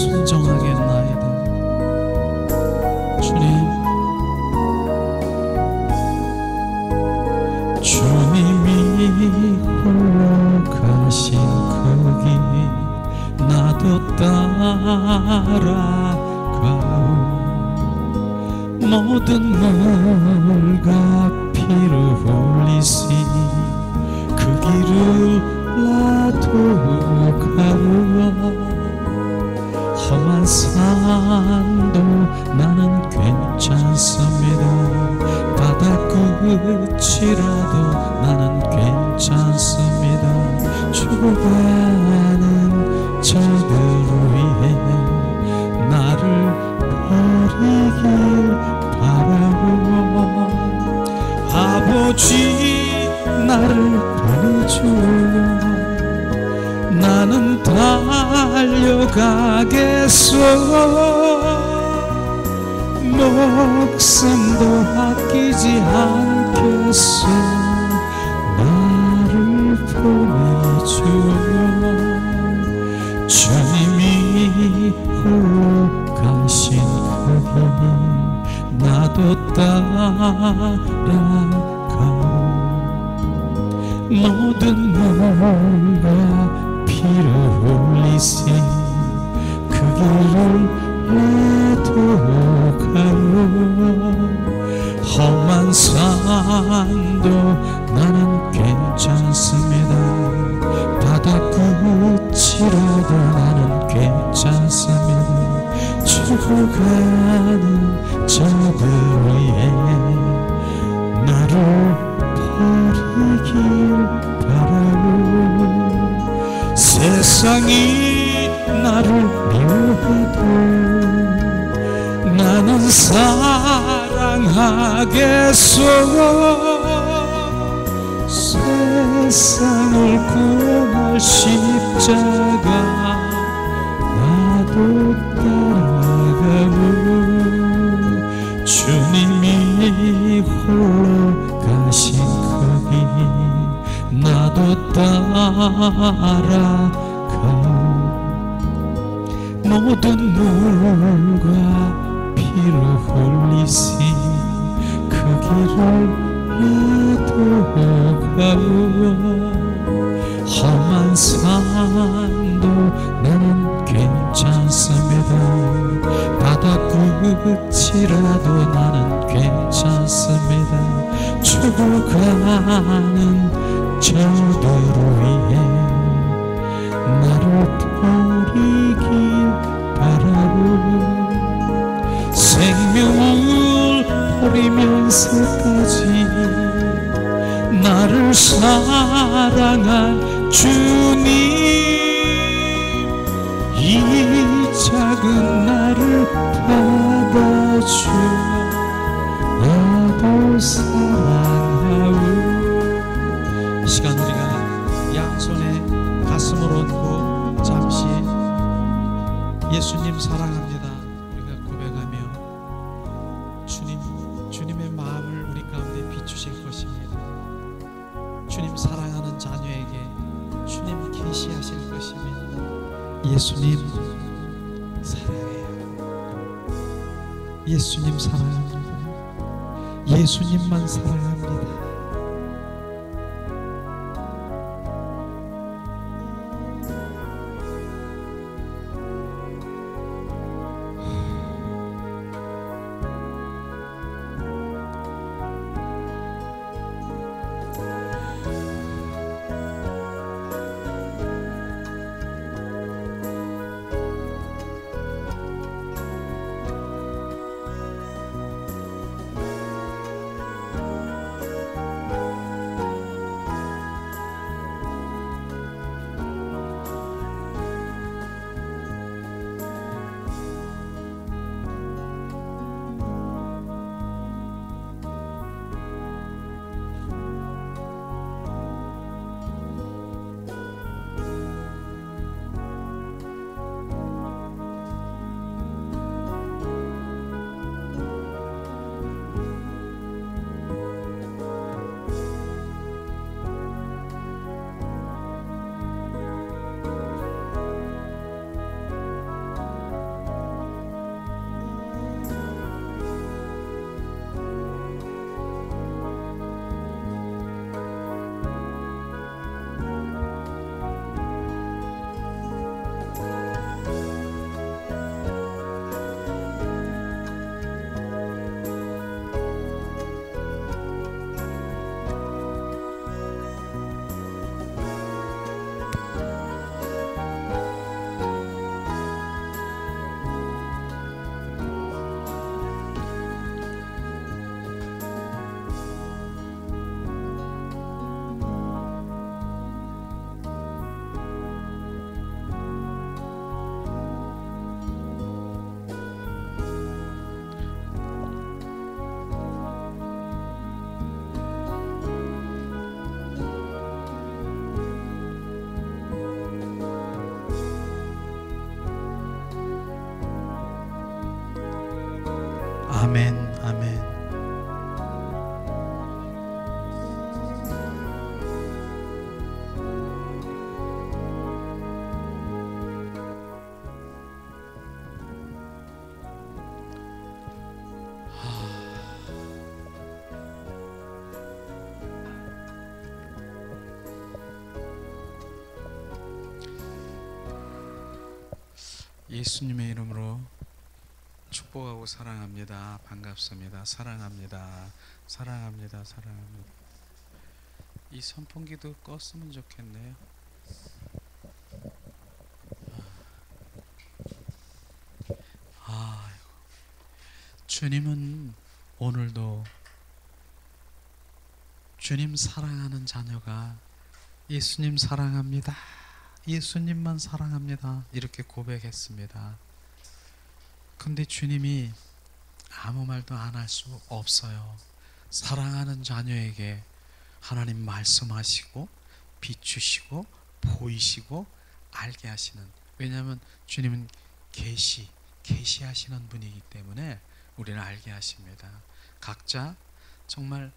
순종하겠나이다. 주님이 홀로 가신 거기 나도 따라가오. 모든 물과 피로 흘리시 그 길을 나도 가오. 험한 산도 나는 괜찮습니다. 바다 끝이라도 나는 괜찮습니다. 죽어가는 저들 위해 나를 버리길 바라고. 아버지 나를 보내주오. 나는 달려가겠소. 목숨도 아끼지 않겠소. 나를 보내주오. 주님이 홀로 가신 거기 나도 따라가오. 모든 물과 피로 흘리시 그 길을 나도 가오. 험한 산도 나는 괜찮습니다. 바다 끝이라도 나는 괜찮습니다. 죽어가는 저들 위해 나를 버리길 바라오. 세상이 나를 미워해도 나는 사랑하겠소. 세상을 구원할 십자가 나도 따라가오. 주님이 홀로 가신 거기 나도 따라가오. 모든 물과 피로 흘리시 그 길을 나도 가오. 험한 산도 나는 괜찮습니다. 바다 끝이라도 나는 괜찮습니다. 죽어가는 저들 위해 나를 버리길 바라오. 생명을 버리면서까지 나를 사랑한 주님, 이 작은 나를 받아주어 나도 사랑하오. 이 시간 우리가 양손에 가슴을 얹고 잠시 예수님 사랑합니다 우리가 고백하며 주님의 마음을 우리 가운데 비추실 것입니다. 주님 사랑하는 자녀에게 주님 계시하실 것입니다. 예수님 사랑해요. 예수님 사랑합니다. 예수님만 사랑합니다. 아멘, 아멘. 예수님의 이름으로 축복하고 사랑합니다. 반갑습니다. 사랑합니다. 사랑합니다. 사랑합니다. 이 선풍기도 껐으면 좋겠네요. 주님은 오늘도 주님 사랑하는 자녀가 예수님 사랑합니다. 예수님만 사랑합니다. 이렇게 고백했습니다. 근데 주님이 아무 말도 안 할 수 없어요. 사랑하는 자녀에게 하나님 말씀하시고 비추시고 보이시고 알게 하시는, 왜냐하면 주님은 계시하시는 분이기 때문에 우리는 알게 하십니다. 각자 정말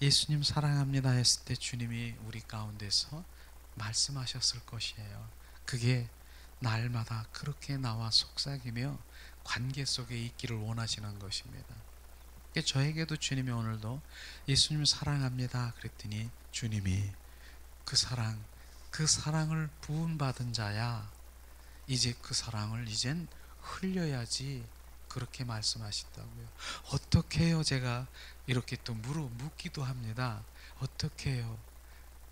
예수님 사랑합니다 했을 때 주님이 우리 가운데서 말씀하셨을 것이에요. 그게 날마다 그렇게 나와 속삭이며 관계 속에 있기를 원하시는 것입니다. 저에게도 주님이 오늘도 예수님 사랑합니다 그랬더니 주님이 그 사랑을 부음받은 자야, 이제 그 사랑을 이젠 흘려야지, 그렇게 말씀하신다고요. 어떻게 해요? 제가 이렇게 또 묻기도 합니다. 어떻게 해요?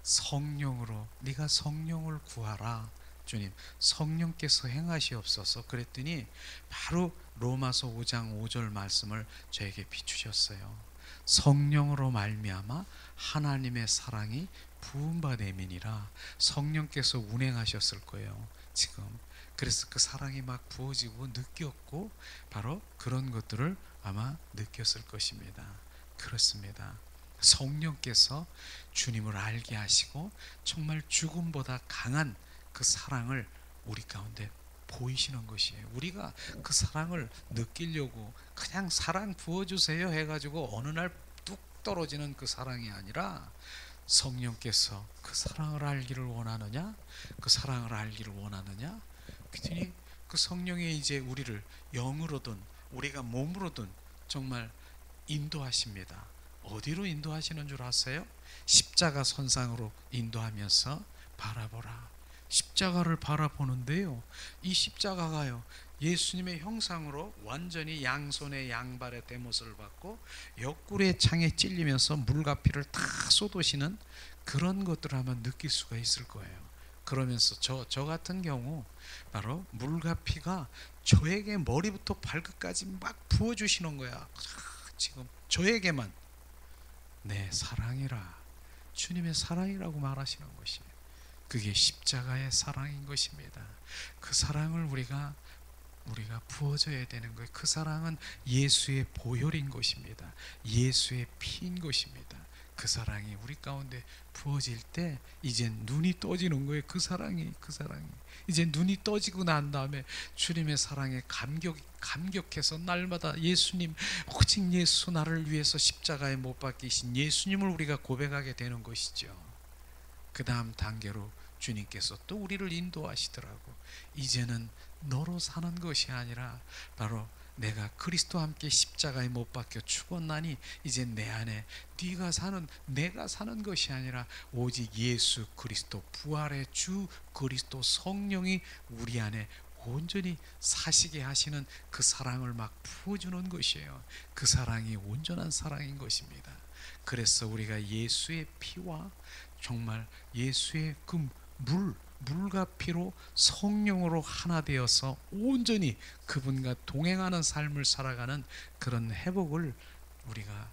성령으로, 네가 성령을 구하라. 주님 성령께서 행하시옵소서. 그랬더니 바로 로마서 5장 5절 말씀을 저에게 비추셨어요. 성령으로 말미암아 하나님의 사랑이 부음받음이니라. 성령께서 운행하셨을 거예요 지금. 그래서 그 사랑이 막 부어지고 느꼈고 바로 그런 것들을 아마 느꼈을 것입니다. 그렇습니다. 성령께서 주님을 알게 하시고 정말 죽음보다 강한 그 사랑을 우리 가운데 보이시는 것이에요. 우리가 그 사랑을 느끼려고 그냥 사랑 부어주세요 해가지고 어느 날 뚝 떨어지는 그 사랑이 아니라 성령께서 그 사랑을 알기를 원하느냐, 그 사랑을 알기를 원하느냐. 그랬더니 그 성령이 이제 우리를 영으로든 우리가 몸으로든 정말 인도하십니다. 어디로 인도하시는 줄 아세요? 십자가 선상으로 인도하면서 바라보라. 십자가를 바라보는데요, 이 십자가가요 예수님의 형상으로 완전히 양손에 양발에 대못을 받고 옆구리에 창에 찔리면서 물과 피를 다 쏟으시는 그런 것들을 아마 느낄 수가 있을 거예요. 그러면서 저 같은 경우 바로 물과 피가 저에게 머리부터 발끝까지 막 부어주시는 거야. 지금 저에게만 내 사랑이라, 주님의 사랑이라고 말하시는 것이에요. 그게 십자가의 사랑인 것입니다. 그 사랑을 우리가 부어줘야 되는 거예요. 그 사랑은 예수의 보혈인 것입니다. 예수의 피인 것입니다. 그 사랑이 우리 가운데 부어질 때 이제 눈이 떠지는 거예요. 그 사랑이 이제 눈이 떠지고 난 다음에 주님의 사랑에 감격해서 날마다 예수님, 오직 예수, 나를 위해서 십자가에 못 박히신 예수님을 우리가 고백하게 되는 것이죠. 그 다음 단계로 주님께서 또 우리를 인도하시더라고. 이제는 너로 사는 것이 아니라 바로 내가 그리스도와 함께 십자가에 못 박혀 죽었나니 이제 내 안에 내가 사는 것이 아니라 오직 예수 그리스도, 부활의 주 그리스도 성령이 우리 안에 온전히 사시게 하시는 그 사랑을 막 부어주는 것이에요. 그 사랑이 온전한 사랑인 것입니다. 그래서 우리가 예수의 피와 정말 예수의 그 물과 피로 성령으로 하나 되어서 온전히 그분과 동행하는 삶을 살아가는 그런 회복을 우리가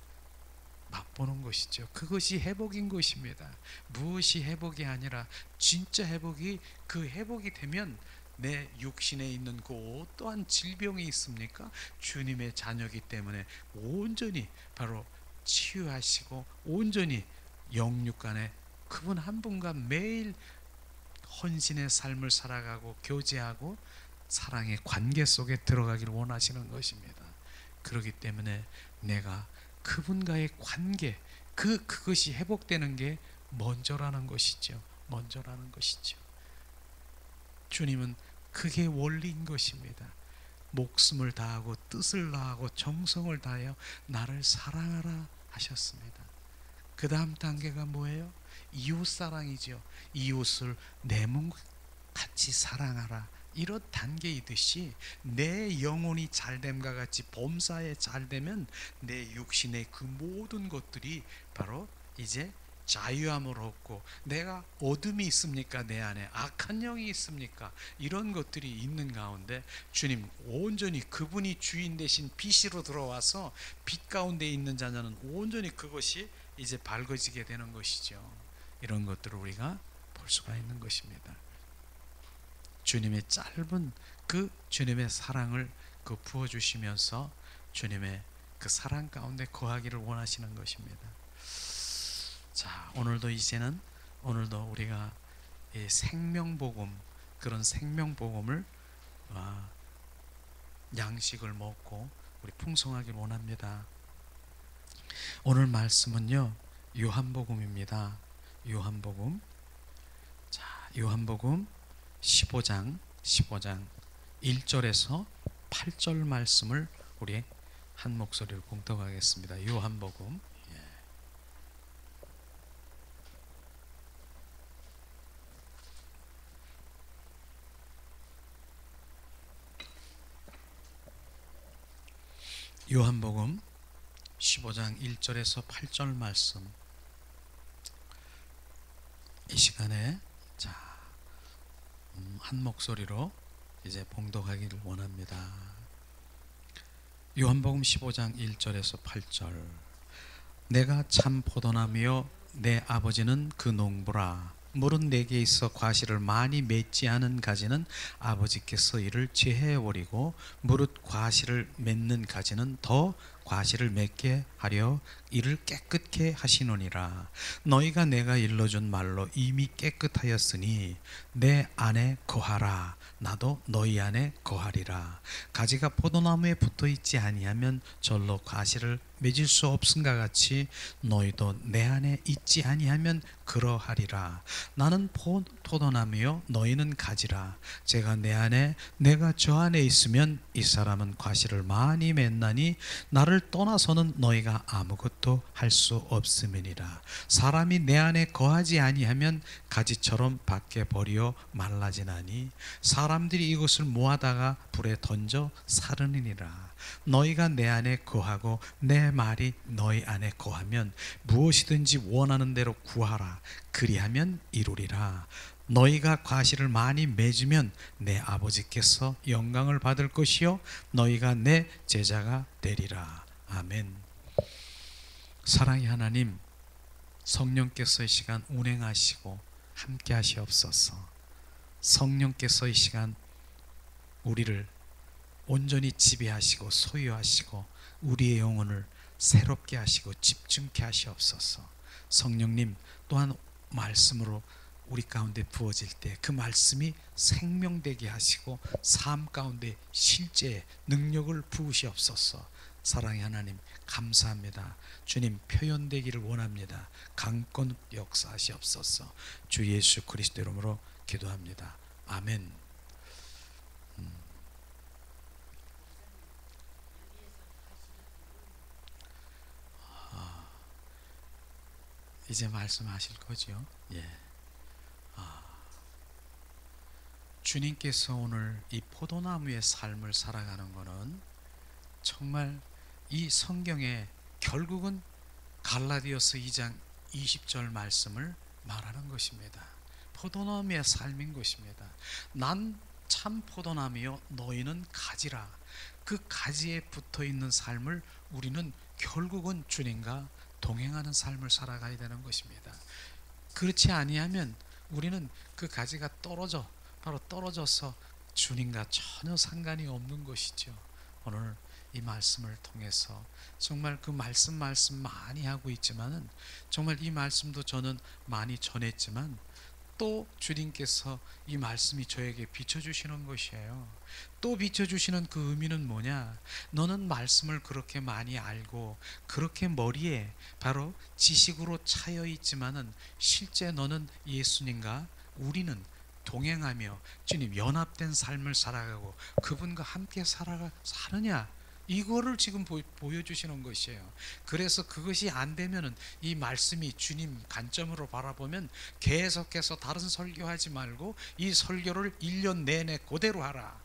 맛보는 것이죠. 그것이 회복인 것입니다. 무엇이 회복이 아니라 진짜 회복이, 그 회복이 되면 내 육신에 있는 그 어떠한 질병이 있습니까? 주님의 자녀이기 때문에 온전히 바로 치유하시고 온전히 영육간에 그분 한 분과 매일 헌신의 삶을 살아가고 교제하고 사랑의 관계 속에 들어가기를 원하시는 것입니다. 그렇기 때문에 내가 그분과의 관계, 그것이 회복되는 게 먼저라는 것이죠. 먼저라는 것이죠. 주님은 그게 원리인 것입니다. 목숨을 다하고 뜻을 다하고 정성을 다하여 나를 사랑하라 하셨습니다. 그 다음 단계가 뭐예요? 이웃사랑이죠. 이웃을 내 몸같이 사랑하라. 이런 단계이듯이 내 영혼이 잘됨과 같이 범사에 잘되면 내 육신의 그 모든 것들이 바로 이제 자유함을 얻고, 내가 어둠이 있습니까? 내 안에 악한 영이 있습니까? 이런 것들이 있는 가운데 주님 온전히 그분이 주인 대신 빛으로 들어와서 빛 가운데 있는 자녀는 온전히 그것이 이제 밝아지게 되는 것이죠. 이런 것들을 우리가 볼 수가 있는 것입니다. 주님의 짧은 그 주님의 사랑을 그 부어주시면서 주님의 그 사랑 가운데 거하기를 원하시는 것입니다. 자, 오늘도 우리가 이 생명복음, 그런 생명복음을 양식을 먹고 우리 풍성하길 원합니다. 오늘 말씀은요, 요한복음입니다. 요한복음. 자, 요한복음 15장 1절에서 8절 말씀을 우리 한 목소리로 봉독하겠습니다. 요한복음. 요한복음 15장 1절에서 8절 말씀, 이 시간에 한 목소리로 이제 봉독하기를 원합니다. 요한복음 15장 1절에서 8절. 내가 참 포도나무요 내 아버지는 그 농부라. 물은 내게 있어 과실을 많이 맺지 않은 가지는 아버지께서 이를 제해버리고 무릇 과실을 맺는 가지는 더 과실을 맺게 하려 이를 깨끗게 하시노니라. 너희가 내가 일러준 말로 이미 깨끗하였으니 내 안에 거하라. 나도 너희 안에 거하리라. 가지가 포도나무에 붙어있지 아니하면 절로 과실을 맺을 수 없음과 같이 너희도 내 안에 있지 아니하면 그러하리라. 나는 포도나무요 너희는 가지라. 제가 내 안에 내가 저 안에 있으면 이 사람은 과실을 많이 맺나니 나를 떠나서는 너희가 아무것도 할 수 없음이니라. 사람이 내 안에 거하지 아니하면 가지처럼 밖에 버려 말라지나니 사람들이 이것을 모아다가 불에 던져 사르느니라. 너희가 내 안에 거하고 내 말이 너희 안에 거하면 무엇이든지 원하는 대로 구하라. 그리하면 이루리라. 너희가 과실을 많이 맺으면 내 아버지께서 영광을 받을 것이요 너희가 내 제자가 되리라. 아멘. 사랑의 하나님, 성령께서 이 시간 운행하시고 함께 하시옵소서. 성령께서 이 시간 우리를 온전히 지배하시고 소유하시고 우리의 영혼을 새롭게 하시고 집중케 하시옵소서. 성령님 또한 말씀으로 우리 가운데 부어질 때 그 말씀이 생명되게 하시고 삶 가운데 실제 능력을 부으시옵소서. 사랑의 하나님 감사합니다. 주님 표현되기를 원합니다. 강권 역사하시옵소서. 주 예수 그리스도 이름으로 기도합니다. 아멘. 이제 말씀하실 거죠? 예. 주님께서 오늘 이 포도나무의 삶을 살아가는 것은 정말 이 성경에 결국은 갈라디아서 2장 20절 말씀을 말하는 것입니다. 포도나무의 삶인 것입니다. 난 참 포도나무요 너희는 가지라. 그 가지에 붙어있는 삶을 우리는 결국은 주님과 동행하는 삶을 살아가야 되는 것입니다. 그렇지 아니하면 우리는 그 가지가 떨어져서 주님과 전혀 상관이 없는 것이죠. 오늘 이 말씀을 통해서 정말 그 말씀 많이 하고 있지만은 정말 이 말씀도 저는 많이 전했지만 또 주님께서 이 말씀이 저에게 비춰주시는 것이에요. 또 비춰주시는 그 의미는 뭐냐? 너는 말씀을 그렇게 많이 알고 그렇게 머리에 바로 지식으로 차여 있지만은 실제 너는 예수님과 우리는 동행하며 주님 연합된 삶을 살아가고 그분과 함께 사느냐? 이거를 지금 보여주시는 것이에요. 그래서 그것이 안 되면은 이 말씀이 주님 관점으로 바라보면 계속해서 다른 설교하지 말고 이 설교를 1년 내내 그대로 하라.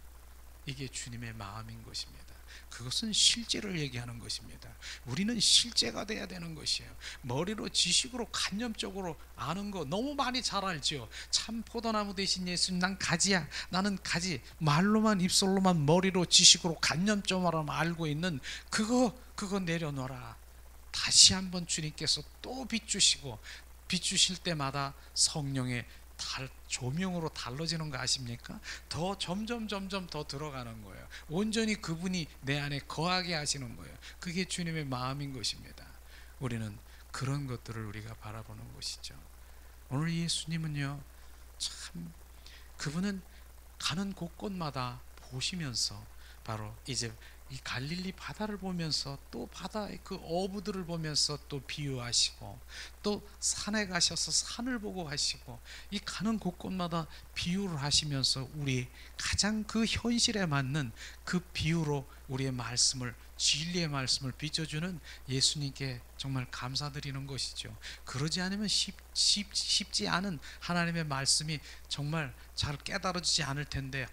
이게 주님의 마음인 것입니다. 그것은 실제를 얘기하는 것입니다. 우리는 실제가 돼야 되는 것이에요. 머리로 지식으로 관념적으로 아는 거 너무 많이 잘 알죠. 참 포도나무 대신 예수님, 난 가지야, 나는 가지, 말로만 입술로만 머리로 지식으로 관념적으로 알고 있는 그거 내려놓아라. 다시 한번 주님께서 또 비추실 때마다 성령의 조명으로 달라지는 거 아십니까? 더 점점 더 들어가는 거예요. 온전히 그분이 내 안에 거하게 하시는 거예요. 그게 주님의 마음인 것입니다. 우리는 그런 것들을 우리가 바라보는 것이죠. 오늘 예수님은요, 참 그분은 가는 곳곳마다 보시면서 바로 이제 이 갈릴리 바다를 보면서 또 바다의 그 어부들을 보면서 또 비유하시고 또 산에 가셔서 산을 보고 하시고 이 가는 곳곳마다 비유를 하시면서 우리 가장 그 현실에 맞는 그 비유로 우리의 말씀을 진리의 말씀을 비춰주는 예수님께 정말 감사드리는 것이죠. 그러지 않으면 쉽지 않은 하나님의 말씀이 정말 잘 깨달아지지 않을 텐데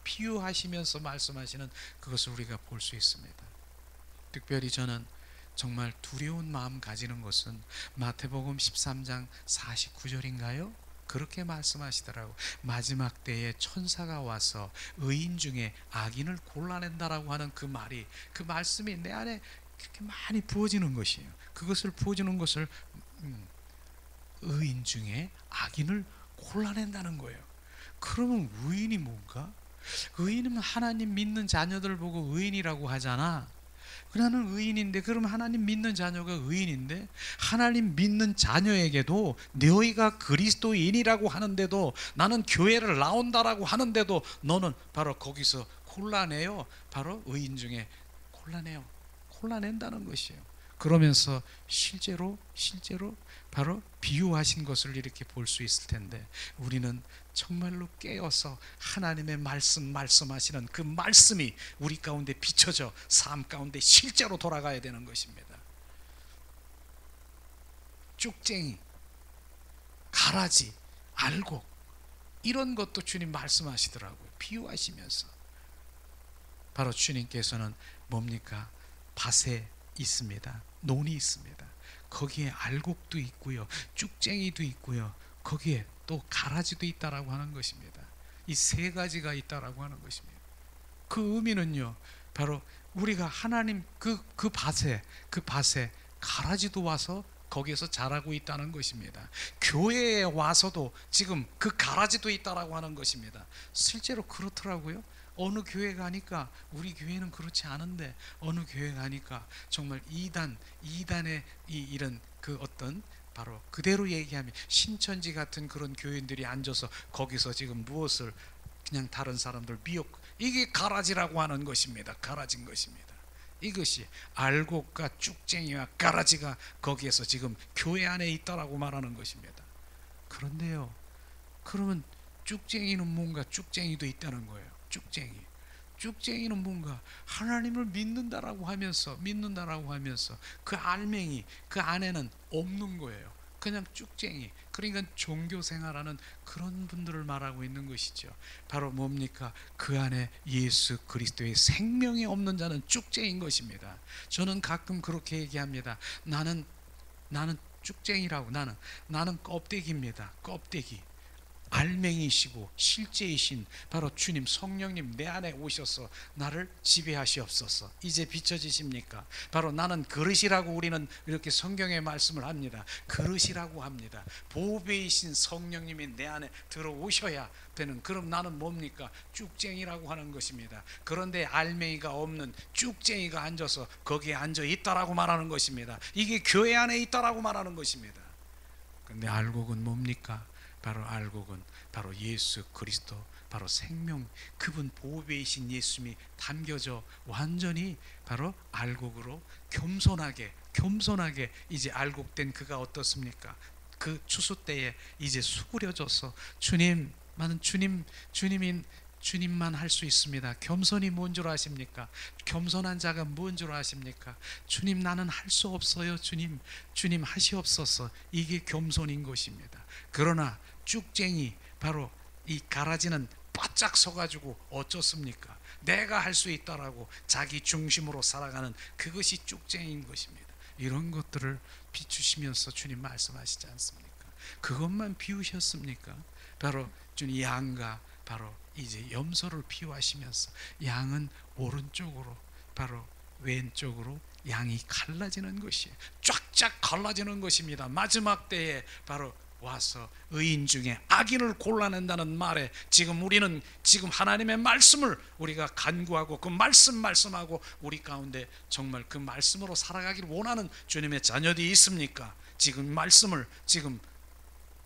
비유하시면서 말씀하시는 그것을 우리가 볼 수 있습니다. 특별히 저는 정말 두려운 마음 가지는 것은 마태복음 13장 49절인가요? 그렇게 말씀하시더라고. 마지막 때에 천사가 와서 의인 중에 악인을 골라낸다라고 하는 그 말이, 그 말씀이 내 안에 그렇게 많이 부어지는 것이에요. 그것을 부어주는 것을 의인 중에 악인을 골라낸다는 거예요. 그러면 의인이 뭔가? 의인은 하나님 믿는 자녀들 보고 의인이라고 하잖아. 나는 의인인데, 그러면 하나님 믿는 자녀가 의인인데, 하나님 믿는 자녀에게도 너희가 그리스도인이라고 하는데도, 나는 교회를 나온다라고 하는데도 너는 바로 거기서 골라내요. 바로 의인 중에 골라낸다는 것이에요. 그러면서 실제로 바로 비유하신 것을 이렇게 볼 수 있을 텐데, 우리는 정말로 깨어서 하나님의 말씀하시는 그 말씀이 우리 가운데 비춰져 삶 가운데 실제로 돌아가야 되는 것입니다. 쭉쟁이, 가라지, 알곡, 이런 것도 주님 말씀하시더라고요. 비유하시면서. 바로 주님께서는 뭡니까? 밭에 있습니다. 논이 있습니다. 거기에 알곡도 있고요, 쭉쟁이도 있고요, 거기에 또 가라지도 있다라고 하는 것입니다. 이 세 가지가 있다라고 하는 것입니다. 그 의미는요, 바로 우리가 하나님 그 밭에 가라지도 와서 거기에서 자라고 있다는 것입니다. 교회에 와서도 지금 그 가라지도 있다라고 하는 것입니다. 실제로 그렇더라고요. 어느 교회 가니까, 우리 교회는 그렇지 않은데 어느 교회 가니까 정말 이단의 이런 그 어떤, 바로 그대로 얘기하면 신천지 같은 그런 교인들이 앉아서 거기서 지금 무엇을 그냥 다른 사람들 이게 가라지라고 하는 것입니다. 가라진 것입니다. 이것이 알곡과 쭉쟁이와 가라지가 거기에서 지금 교회 안에 있다라고 말하는 것입니다. 그런데요, 그러면 쭉쟁이는 뭔가? 쭉쟁이도 있다는 거예요. 쭉쟁이는 뭔가? 하나님을 믿는다라고 하면서 그 알맹이, 그 안에는 없는 거예요. 그냥 쭉쟁이, 그러니까 종교 생활하는 그런 분들을 말하고 있는 것이죠. 바로 뭡니까? 그 안에 예수 그리스도의 생명이 없는 자는 쭉쟁이인 것입니다. 저는 가끔 그렇게 얘기합니다. 나는 쭉쟁이라고, 나는 껍데기입니다. 껍데기. 알맹이시고 실제이신 바로 주님, 성령님 내 안에 오셔서 나를 지배하시옵소서. 이제 비춰지십니까? 바로 나는 그릇이라고 우리는 이렇게 성경의 말씀을 합니다. 그릇이라고 합니다. 보배이신 성령님이 내 안에 들어오셔야 되는, 그럼 나는 뭡니까? 쭉쟁이라고 하는 것입니다. 그런데 알맹이가 없는 쭉쟁이가 앉아서 거기에 앉아 있다라고 말하는 것입니다. 이게 교회 안에 있다라고 말하는 것입니다. 근데 알곡은 뭡니까? 바로 알곡은 바로 예수 그리스도, 바로 생명, 그분 보배이신 예수님이 담겨져 완전히 바로 알곡으로 겸손하게 이제 알곡된 그가 어떻습니까? 그 추수 때에 이제 수그려져서 주님만 할 수 있습니다. 겸손이 뭔 줄 아십니까? 겸손한 자가 뭔 줄 아십니까? 주님, 나는 할 수 없어요. 주님 하시옵소서. 이게 겸손인 것입니다. 그러나 쭉쟁이, 바로 이 가라지는 바짝 서가지고 어쩌습니까? 내가 할 수 있다라고 자기 중심으로 살아가는 그것이 쭉쟁이인 것입니다. 이런 것들을 비추시면서 주님 말씀하시지 않습니까? 그것만 비우셨습니까? 바로 주님 양과 바로 이제 염소를 비유하시면서 양은 오른쪽으로, 바로 왼쪽으로 양이 갈라지는 것이에요. 쫙쫙 갈라지는 것입니다. 마지막 때에 바로 와서 의인 중에 악인을 골라낸다는 말에 우리는 지금 하나님의 말씀을 우리가 간구하고 그 말씀하고 우리 가운데 정말 그 말씀으로 살아가기를 원하는 주님의 자녀들이 있습니까? 지금 말씀을 지금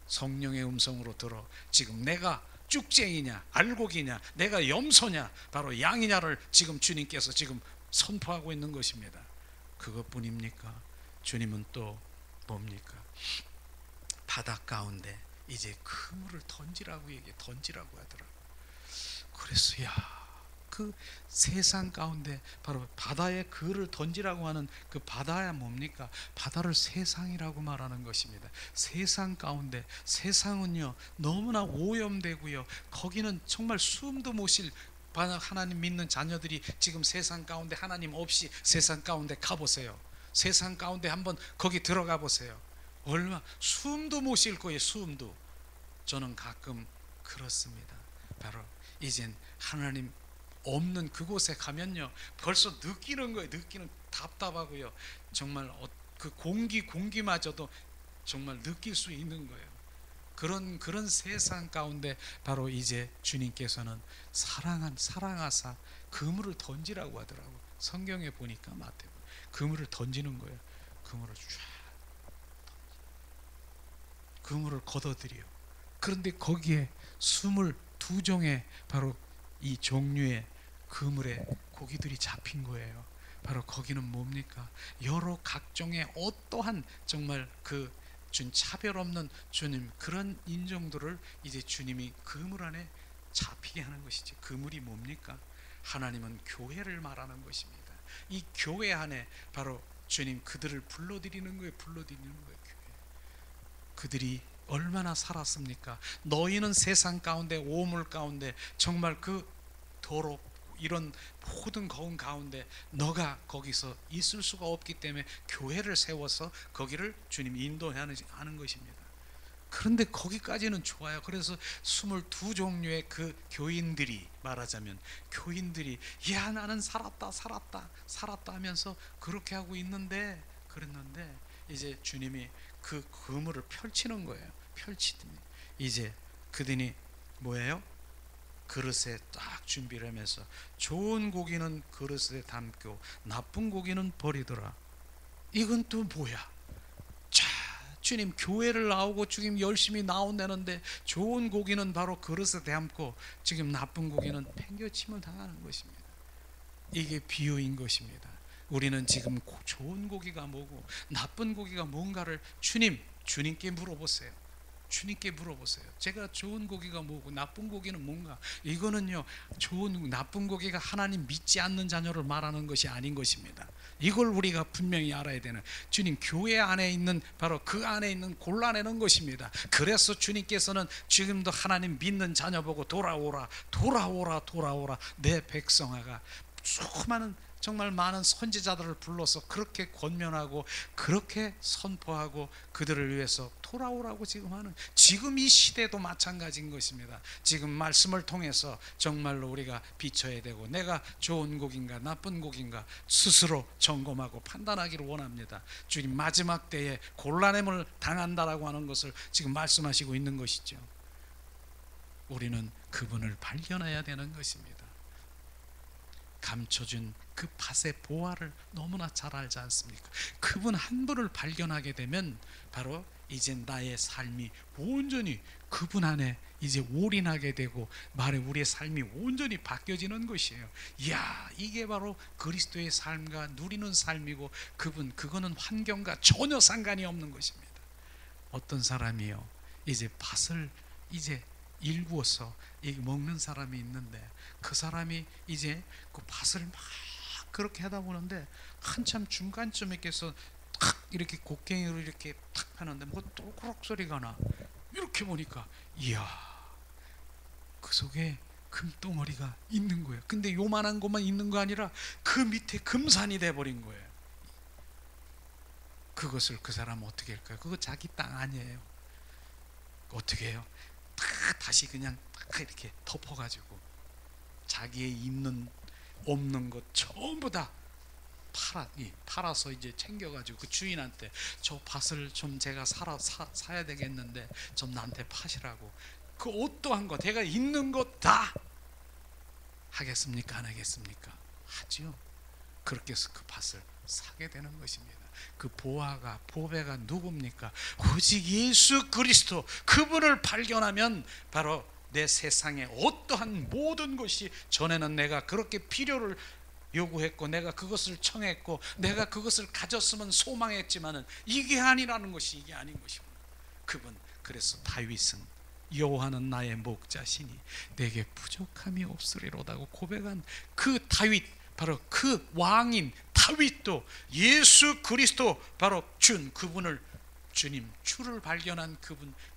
성령의 음성으로 들어 지금 내가 쭉쟁이냐 알곡이냐 내가 염소냐 바로 양이냐를 지금 주님께서 지금 선포하고 있는 것입니다. 그것뿐입니까? 주님은 또 뭡니까? 바다 가운데 이제 그물을 던지라고 하더라고요. 그래서 그 세상 가운데 바로 바다에 그를 던지라고 하는 그 바다야 뭡니까? 바다를 세상이라고 말하는 것입니다. 세상 가운데, 세상은요 너무나 오염되고요, 거기는 정말 숨도 못 쉴, 하나님 믿는 자녀들이 지금 세상 가운데 하나님 없이 세상 가운데 가보세요. 세상 가운데 한번 거기 들어가 보세요. 얼마 숨도 못 쉴 거예요. 숨도. 저는 가끔 그렇습니다. 바로 이젠 하나님 없는 그곳에 가면요 벌써 느끼는 거예요. 답답하고요, 정말 그 공기마저도 정말 느낄 수 있는 거예요. 그런 세상 가운데 바로 이제 주님께서는 사랑하사 그물을 던지라고 하더라고요. 성경에 보니까 마태복음 그물을 던지는 거예요. 그물을 걷어들여요. 그런데 거기에 22종의 바로 이 종류의 그물에 고기들이 잡힌 거예요. 바로 거기는 뭡니까? 여러 각종의 어떠한 정말 그 차별 없는 주님, 그런 인종들을 이제 주님이 그물 안에 잡히게 하는 것이지. 그물이 뭡니까? 하나님은 교회를 말하는 것입니다. 이 교회 안에 바로 주님 그들을 불러들이는 거예요. 교회. 그들이 얼마나 살았습니까? 너희는 세상 가운데 오물 가운데 정말 그 더럽 이런 모든 거운 가운데 너가 거기서 있을 수가 없기 때문에 교회를 세워서 거기를 주님이 인도하는 것입니다. 그런데 거기까지는 좋아요. 그래서 22종류의 그 교인들이 말하자면 교인들이 나는 살았다 하면서 그렇게 하고 그랬는데 이제 주님이 그 그물을 펼치는 거예요. 펼치더니 이제 그들이 뭐예요? 그릇에 딱 준비를 하면서 좋은 고기는 그릇에 담고 나쁜 고기는 버리더라. 이건 또 뭐야? 자, 주님 교회를 나오고 지금 열심히 나온다는데 좋은 고기는 바로 그릇에 담고 지금 나쁜 고기는 팽겨침을 당하는 것입니다. 이게 비유인 것입니다. 우리는 지금 좋은 고기가 뭐고 나쁜 고기가 뭔가를 주님께 물어보세요. 제가 좋은 고기가 뭐고 나쁜 고기는 뭔가. 이거는요 나쁜 고기가 하나님 믿지 않는 자녀를 말하는 것이 아닌 것입니다. 이걸 우리가 분명히 알아야 되는, 주님 교회 안에 있는 바로 그 안에 있는 골라내는 것입니다. 그래서 주님께서는 지금도 하나님 믿는 자녀 보고 돌아오라 내 백성아가, 수많은 정말 많은 선지자들을 불러서 그렇게 권면하고 그렇게 선포하고 그들을 위해서 돌아오라고 지금 이 시대도 마찬가지인 것입니다. 지금 말씀을 통해서 정말로 우리가 비춰야 되고 내가 좋은 곡인가 나쁜 곡인가 스스로 점검하고 판단하기를 원합니다. 주님 마지막 때에 곤란함을 당한다라고 하는 것을 지금 말씀하시고 있는 것이죠. 우리는 그분을 발견해야 되는 것입니다. 감춰준 그 밭의 보화를 너무나 잘 알지 않습니까? 그분 한 분을 발견하게 되면 바로 이제 나의 삶이 온전히 그분 안에 이제 올인하게 되고 말에 우리의 삶이 온전히 바뀌어지는 것이에요. 이야, 이게 바로 그리스도의 삶과 누리는 삶이고 그거는 환경과 전혀 상관이 없는 것입니다. 어떤 사람이요, 이제 밭을 이제 일구어서 먹는 사람이 있는데, 그 사람이 이제 그 밭을 막 그렇게 하다 보는데 한참 중간쯤에 께서 탁 이렇게 곡괭이로 이렇게 탁 하는데 뭐 또그럭 소리가 나. 이렇게 보니까 이야, 그 속에 금덩어리가 있는 거예요. 근데 요만한 것만 있는 거 아니라 그 밑에 금산이 돼버린 거예요. 그것을 그 사람은 어떻게 할까요? 그거 자기 땅 아니에요. 어떻게 해요? 다시 그냥 딱 이렇게 덮어가지고 자기의 있는 없는 것 전부 다 팔아서 이제 챙겨가지고 그 주인한테 저 밭을 좀 제가 사야 되겠는데 좀 나한테 파시라고. 그 어떠한 거 내가 있는 것 다 하겠습니까? 안 하겠습니까? 하죠. 그렇게 해서 그 밭을 사게 되는 것입니다. 그 보배가 누굽니까? 오직 예수 그리스도, 그분을 발견하면 바로 내 세상에 어떠한 모든 것이, 전에는 내가 그렇게 필요를 요구했고 내가 그것을 청했고 내가 그것을 가졌으면 소망했지만은 이게 아니라는 것이, 이게 아닌 것이구나. 그래서 다윗은 여호와는 나의 목자시니 내게 부족함이 없으리로다고 고백한 그 다윗, 바로 그 왕인 다윗도 예수 그리스도 바로 그분을 주님 주를 발견한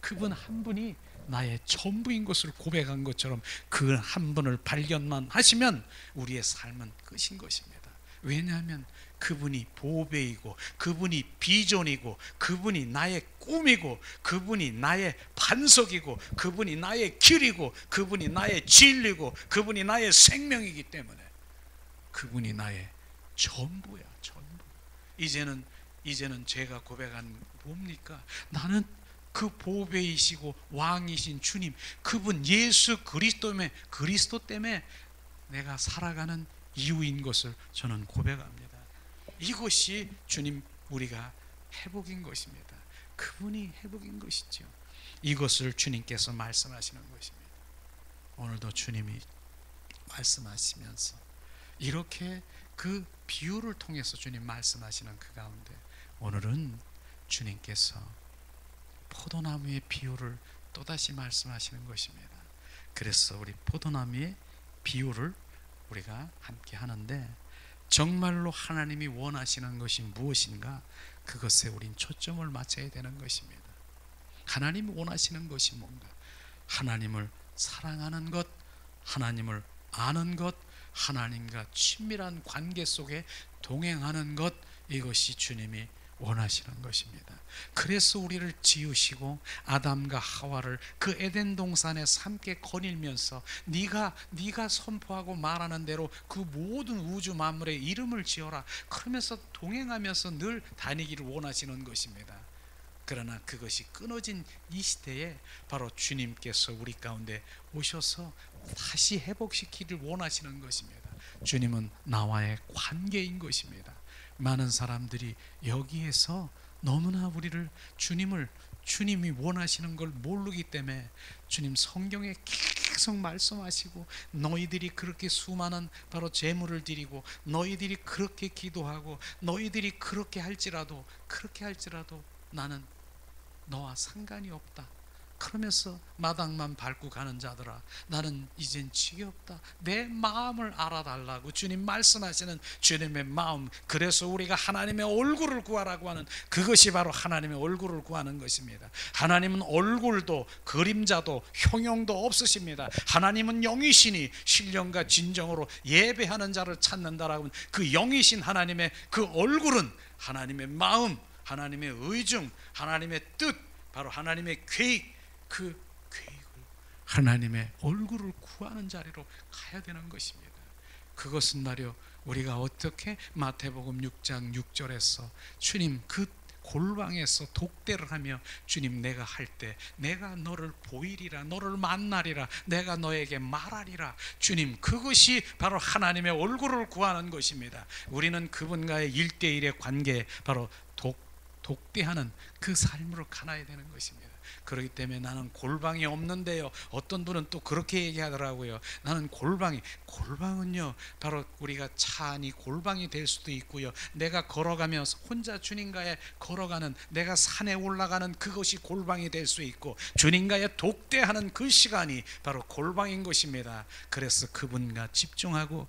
그분 한 분이 나의 전부인 것을 고백한 것처럼 그 한 분을 발견만 하시면 우리의 삶은 끝인 것입니다. 왜냐하면 그분이 보배이고 그분이 비전이고 그분이 나의 꿈이고 그분이 나의 반석이고 그분이 나의 길이고 그분이 나의 진리고 그분이 나의 생명이기 때문에 그분이 나의 전부야, 전부. 이제는 제가 고백한 뭡니까? 나는 그 보배이시고 왕이신 주님, 그분 예수 그리스도 때문에 내가 살아가는 이유인 것을 저는 고백합니다. 이것이 주님 우리가 회복인 것입니다. 그분이 회복인 것이죠. 이것을 주님께서 말씀하시는 것입니다. 오늘도 주님이 말씀하시면서 이렇게 그 비유를 통해서 주님 말씀하시는 그 가운데 오늘은 주님께서 포도나무의 비유를 또다시 말씀하시는 것입니다. 그래서 우리 포도나무의 비유를 우리가 함께 하는데, 정말로 하나님이 원하시는 것이 무엇인가, 그것에 우린 초점을 맞춰야 되는 것입니다. 하나님이 원하시는 것이 뭔가? 하나님을 사랑하는 것, 하나님을 아는 것, 하나님과 친밀한 관계 속에 동행하는 것, 이것이 주님이 원하시는 것입니다. 그래서 우리를 지으시고 아담과 하와를 그 에덴 동산에서 함께 거닐면서 네가 선포하고 말하는 대로 그 모든 우주 만물의 이름을 지어라, 그러면서 동행하면서 늘 다니기를 원하시는 것입니다. 그러나 그것이 끊어진 이 시대에 바로 주님께서 우리 가운데 오셔서 다시 회복시키기를 원하시는 것입니다. 주님은 나와의 관계인 것입니다. 많은 사람들이 여기에서 너무나 우리를 주님이 원하시는 걸 모르기 때문에 주님 성경에 계속 말씀하시고 너희들이 그렇게 수많은 바로 제물을 드리고 너희들이 그렇게 기도하고 너희들이 그렇게 할지라도 나는 너와 상관이 없다. 그러면서 마당만 밟고 가는 자들아, 나는 이젠 지겹다. 내 마음을 알아달라고 주님 말씀하시는 주님의 마음. 그래서 우리가 하나님의 얼굴을 구하라고 하는 그것이 바로 하나님의 얼굴을 구하는 것입니다. 하나님은 얼굴도 그림자도 형용도 없으십니다. 하나님은 영이시니 신령과 진정으로 예배하는 자를 찾는다라고 하는 그 영이신 하나님의 그 얼굴은 하나님의 마음, 하나님의 의중, 하나님의 뜻, 바로 하나님의 계획, 그 계획을 하나님의 얼굴을 구하는 자리로 가야 되는 것입니다. 그것은 말이요, 우리가 어떻게 마태복음 6장 6절에서 주님 그 골방에서 독대를 하며 주님 내가 할 때 내가 너를 보이리라, 너를 만나리라, 내가 너에게 말하리라. 주님, 그것이 바로 하나님의 얼굴을 구하는 것입니다. 우리는 그분과의 1대1의 관계에 바로 독대하는 그 삶으로 가나야 되는 것입니다. 그렇기 때문에 나는 골방이 없는데요, 어떤 분은 또 그렇게 얘기하더라고요. 나는 골방은요 바로 우리가 차 안이 골방이 될 수도 있고요, 내가 걸어가면서 혼자 주님과의 걸어가는, 내가 산에 올라가는 그것이 골방이 될 수 있고, 주님과의 독대하는 그 시간이 바로 골방인 것입니다. 그래서 그분과 집중하고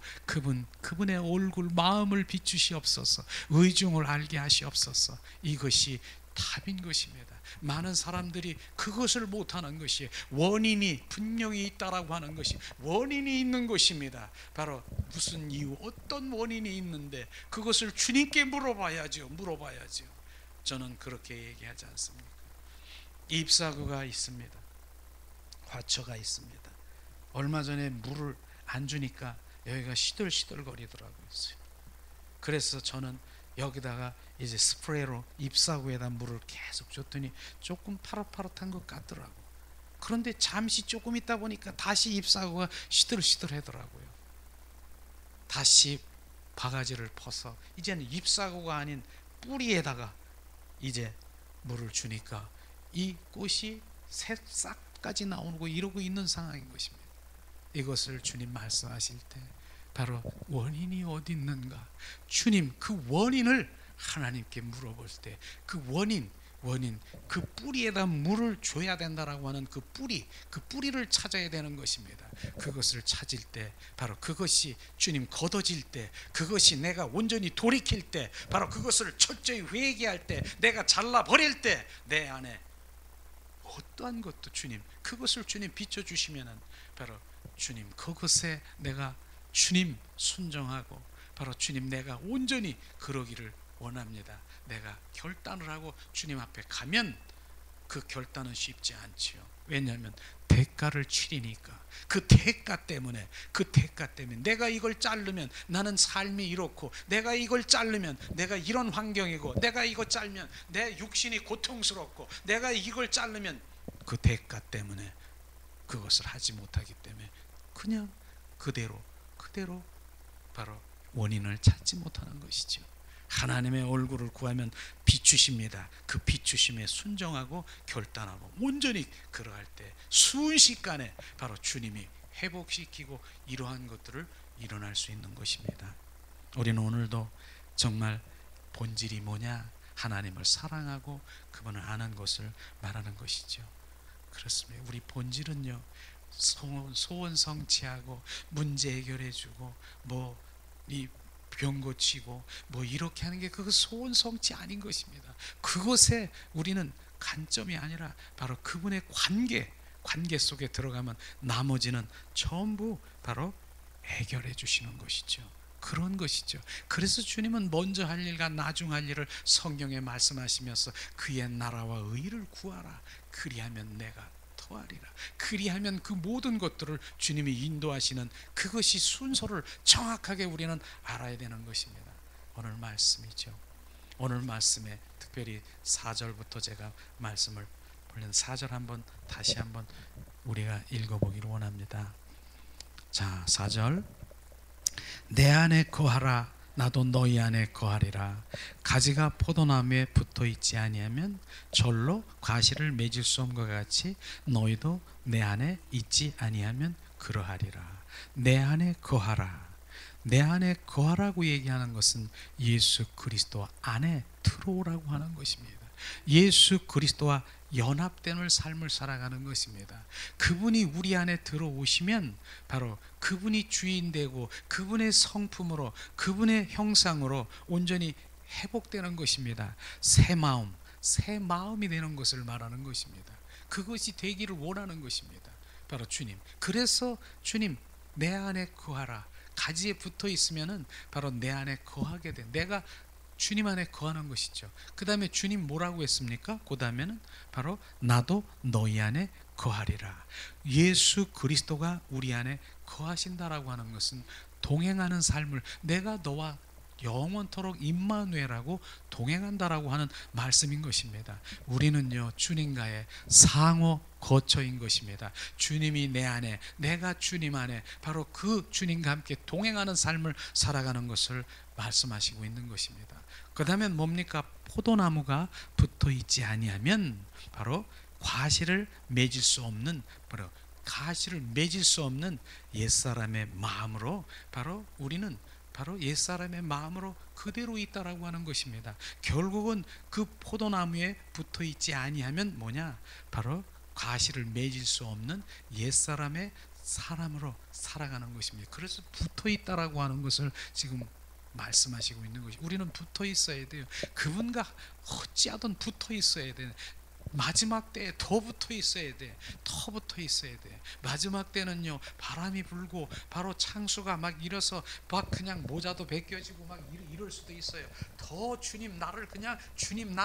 그분의 얼굴, 마음을 비추시옵소서. 의중을 알게 하시옵소서. 이것이 답인 것입니다. 많은 사람들이 그것을 못하는 것이, 원인이 분명히 있다라고 하는 것이 원인이 있는 것입니다. 바로 무슨 이유, 어떤 원인이 있는데 그것을 주님께 물어봐야죠. 저는 그렇게 얘기하지 않습니까? 잎사구가 있습니다. 화초가 있습니다. 얼마 전에 물을 안 주니까 여기가 시들시들거리더라고요. 그래서 저는 여기다가 이제 스프레이로 잎사구에다 물을 계속 줬더니 조금 파릇파릇한 것 같더라고. 그런데 잠시 조금 있다 보니까 다시 잎사구가 시들시들하더라고요. 다시 바가지를 퍼서 이제는 잎사구가 아닌 뿌리에다가 이제 물을 주니까 이 꽃이 새싹까지 나오고 이러고 있는 상황인 것입니다. 이것을 주님 말씀하실 때 바로 원인이 어디 있는가, 주님 그 원인을 하나님께 물어볼 때 그 원인, 그 뿌리에다 물을 줘야 된다라고 하는 그 뿌리를 찾아야 되는 것입니다. 그것을 찾을 때 바로 그것이 주님 거둬질 때, 그것이 내가 온전히 돌이킬 때, 바로 그것을 철저히 회개할 때, 내가 잘라버릴 때 내 안에 어떠한 것도 주님, 그것을 주님 비춰주시면은 바로 주님 그것에 내가 주님 순종하고 바로 주님 내가 온전히 그러기를 원합니다. 내가 결단을 하고 주님 앞에 가면 그 결단은 쉽지 않지요. 왜냐하면 대가를 치리니까. 그 대가 때문에 내가 이걸 자르면 나는 삶이 이렇고, 내가 이걸 자르면 내가 이런 환경이고, 내가 이거 자르면 내 육신이 고통스럽고, 내가 이걸 자르면 그 대가 때문에 그것을 하지 못하기 때문에 그냥 그대로 바로 원인을 찾지 못하는 것이죠. 하나님의 얼굴을 구하면 비추십니다. 그 비추심에 순종하고 결단하고 온전히 그러할 때 순식간에 바로 주님이 회복시키고 이러한 것들을 일어날 수 있는 것입니다. 우리는 오늘도 정말 본질이 뭐냐, 하나님을 사랑하고 그분을 아는 것을 말하는 것이죠. 그렇습니다. 우리 본질은요, 소원 성취하고 문제 해결해주고 이 병 고치고 이렇게 하는 게 그거 소원 성취 아닌 것입니다. 그것에 우리는 관점이 아니라 바로 그분의 관계 속에 들어가면 나머지는 전부 바로 해결해 주시는 것이죠. 그런 것이죠. 그래서 주님은 먼저 할 일과 나중 할 일을 성경에 말씀하시면서 그의 나라와 의를 구하라. 그리하면 내가 더하리라. 그리하면 그 모든 것들을 주님이 인도하시는 그것이 순서를 정확하게 우리는 알아야 되는 것입니다. 오늘 말씀이죠. 오늘 말씀에 특별히 4절부터 제가 말씀을 보려는 4절 다시 한번 우리가 읽어보기를 원합니다. 자, 4절. 내 안에 거하라. 나도 너희 안에 거하리라. 가지가 포도나무에 붙어 있지 아니하면 절로 과실을 맺을 수 없는 것 같이 너희도 내 안에 있지 아니하면 그러하리라. 내 안에 거하라. 내 안에 거하라고 얘기하는 것은 예수 그리스도 안에 들어오라고 하는 것입니다. 예수 그리스도와 연합된 삶을 살아가는 것입니다. 그분이 우리 안에 들어오시면 바로 그분이 주인 되고 그분의 성품으로, 그분의 형상으로 온전히 회복되는 것입니다. 새 마음이 되는 것을 말하는 것입니다. 그것이 되기를 원하는 것입니다. 바로 주님. 그래서 주님 내 안에 거하라. 가지에 붙어 있으면은 바로 내 안에 거하게 돼. 내가 주님 안에 거하는 것이죠. 그 다음에 주님 뭐라고 했습니까? 그 다음에는 바로 나도 너희 안에 거하리라. 예수 그리스도가 우리 안에 거하신다라고 하는 것은 동행하는 삶을, 내가 너와 영원토록 임마누엘하고 동행한다라고 하는 말씀인 것입니다. 우리는요 주님과의 상호 거처인 것입니다. 주님이 내 안에, 내가 주님 안에, 바로 그 주님과 함께 동행하는 삶을 살아가는 것을 말씀하시고 있는 것입니다. 그 다음에 뭡니까? 포도나무가 붙어 있지 아니하면 바로 과실을 맺을 수 없는, 바로 가시를 맺을 수 없는 옛사람의 마음으로, 바로 우리는 바로 옛사람의 마음으로 그대로 있다라고 하는 것입니다. 결국은 그 포도나무에 붙어 있지 아니하면 뭐냐? 바로 과실을 맺을 수 없는 옛사람의 사람으로 살아가는 것입니다. 그래서 붙어 있다라고 하는 것을 지금 말씀하시고 있는 것이, 우리는 붙어 있어야 돼요. 그분과 어찌하든 붙어 있어야 돼요. 마지막 때에 더 붙어 있어야 돼. 더 붙어 있어야 돼. 마지막 때는요 바람이 불고 바로 창수가 막 일어서 막 그냥 모자도 벗겨지고 막 이럴 수도 있어요. 더 주님 나를 그냥 주님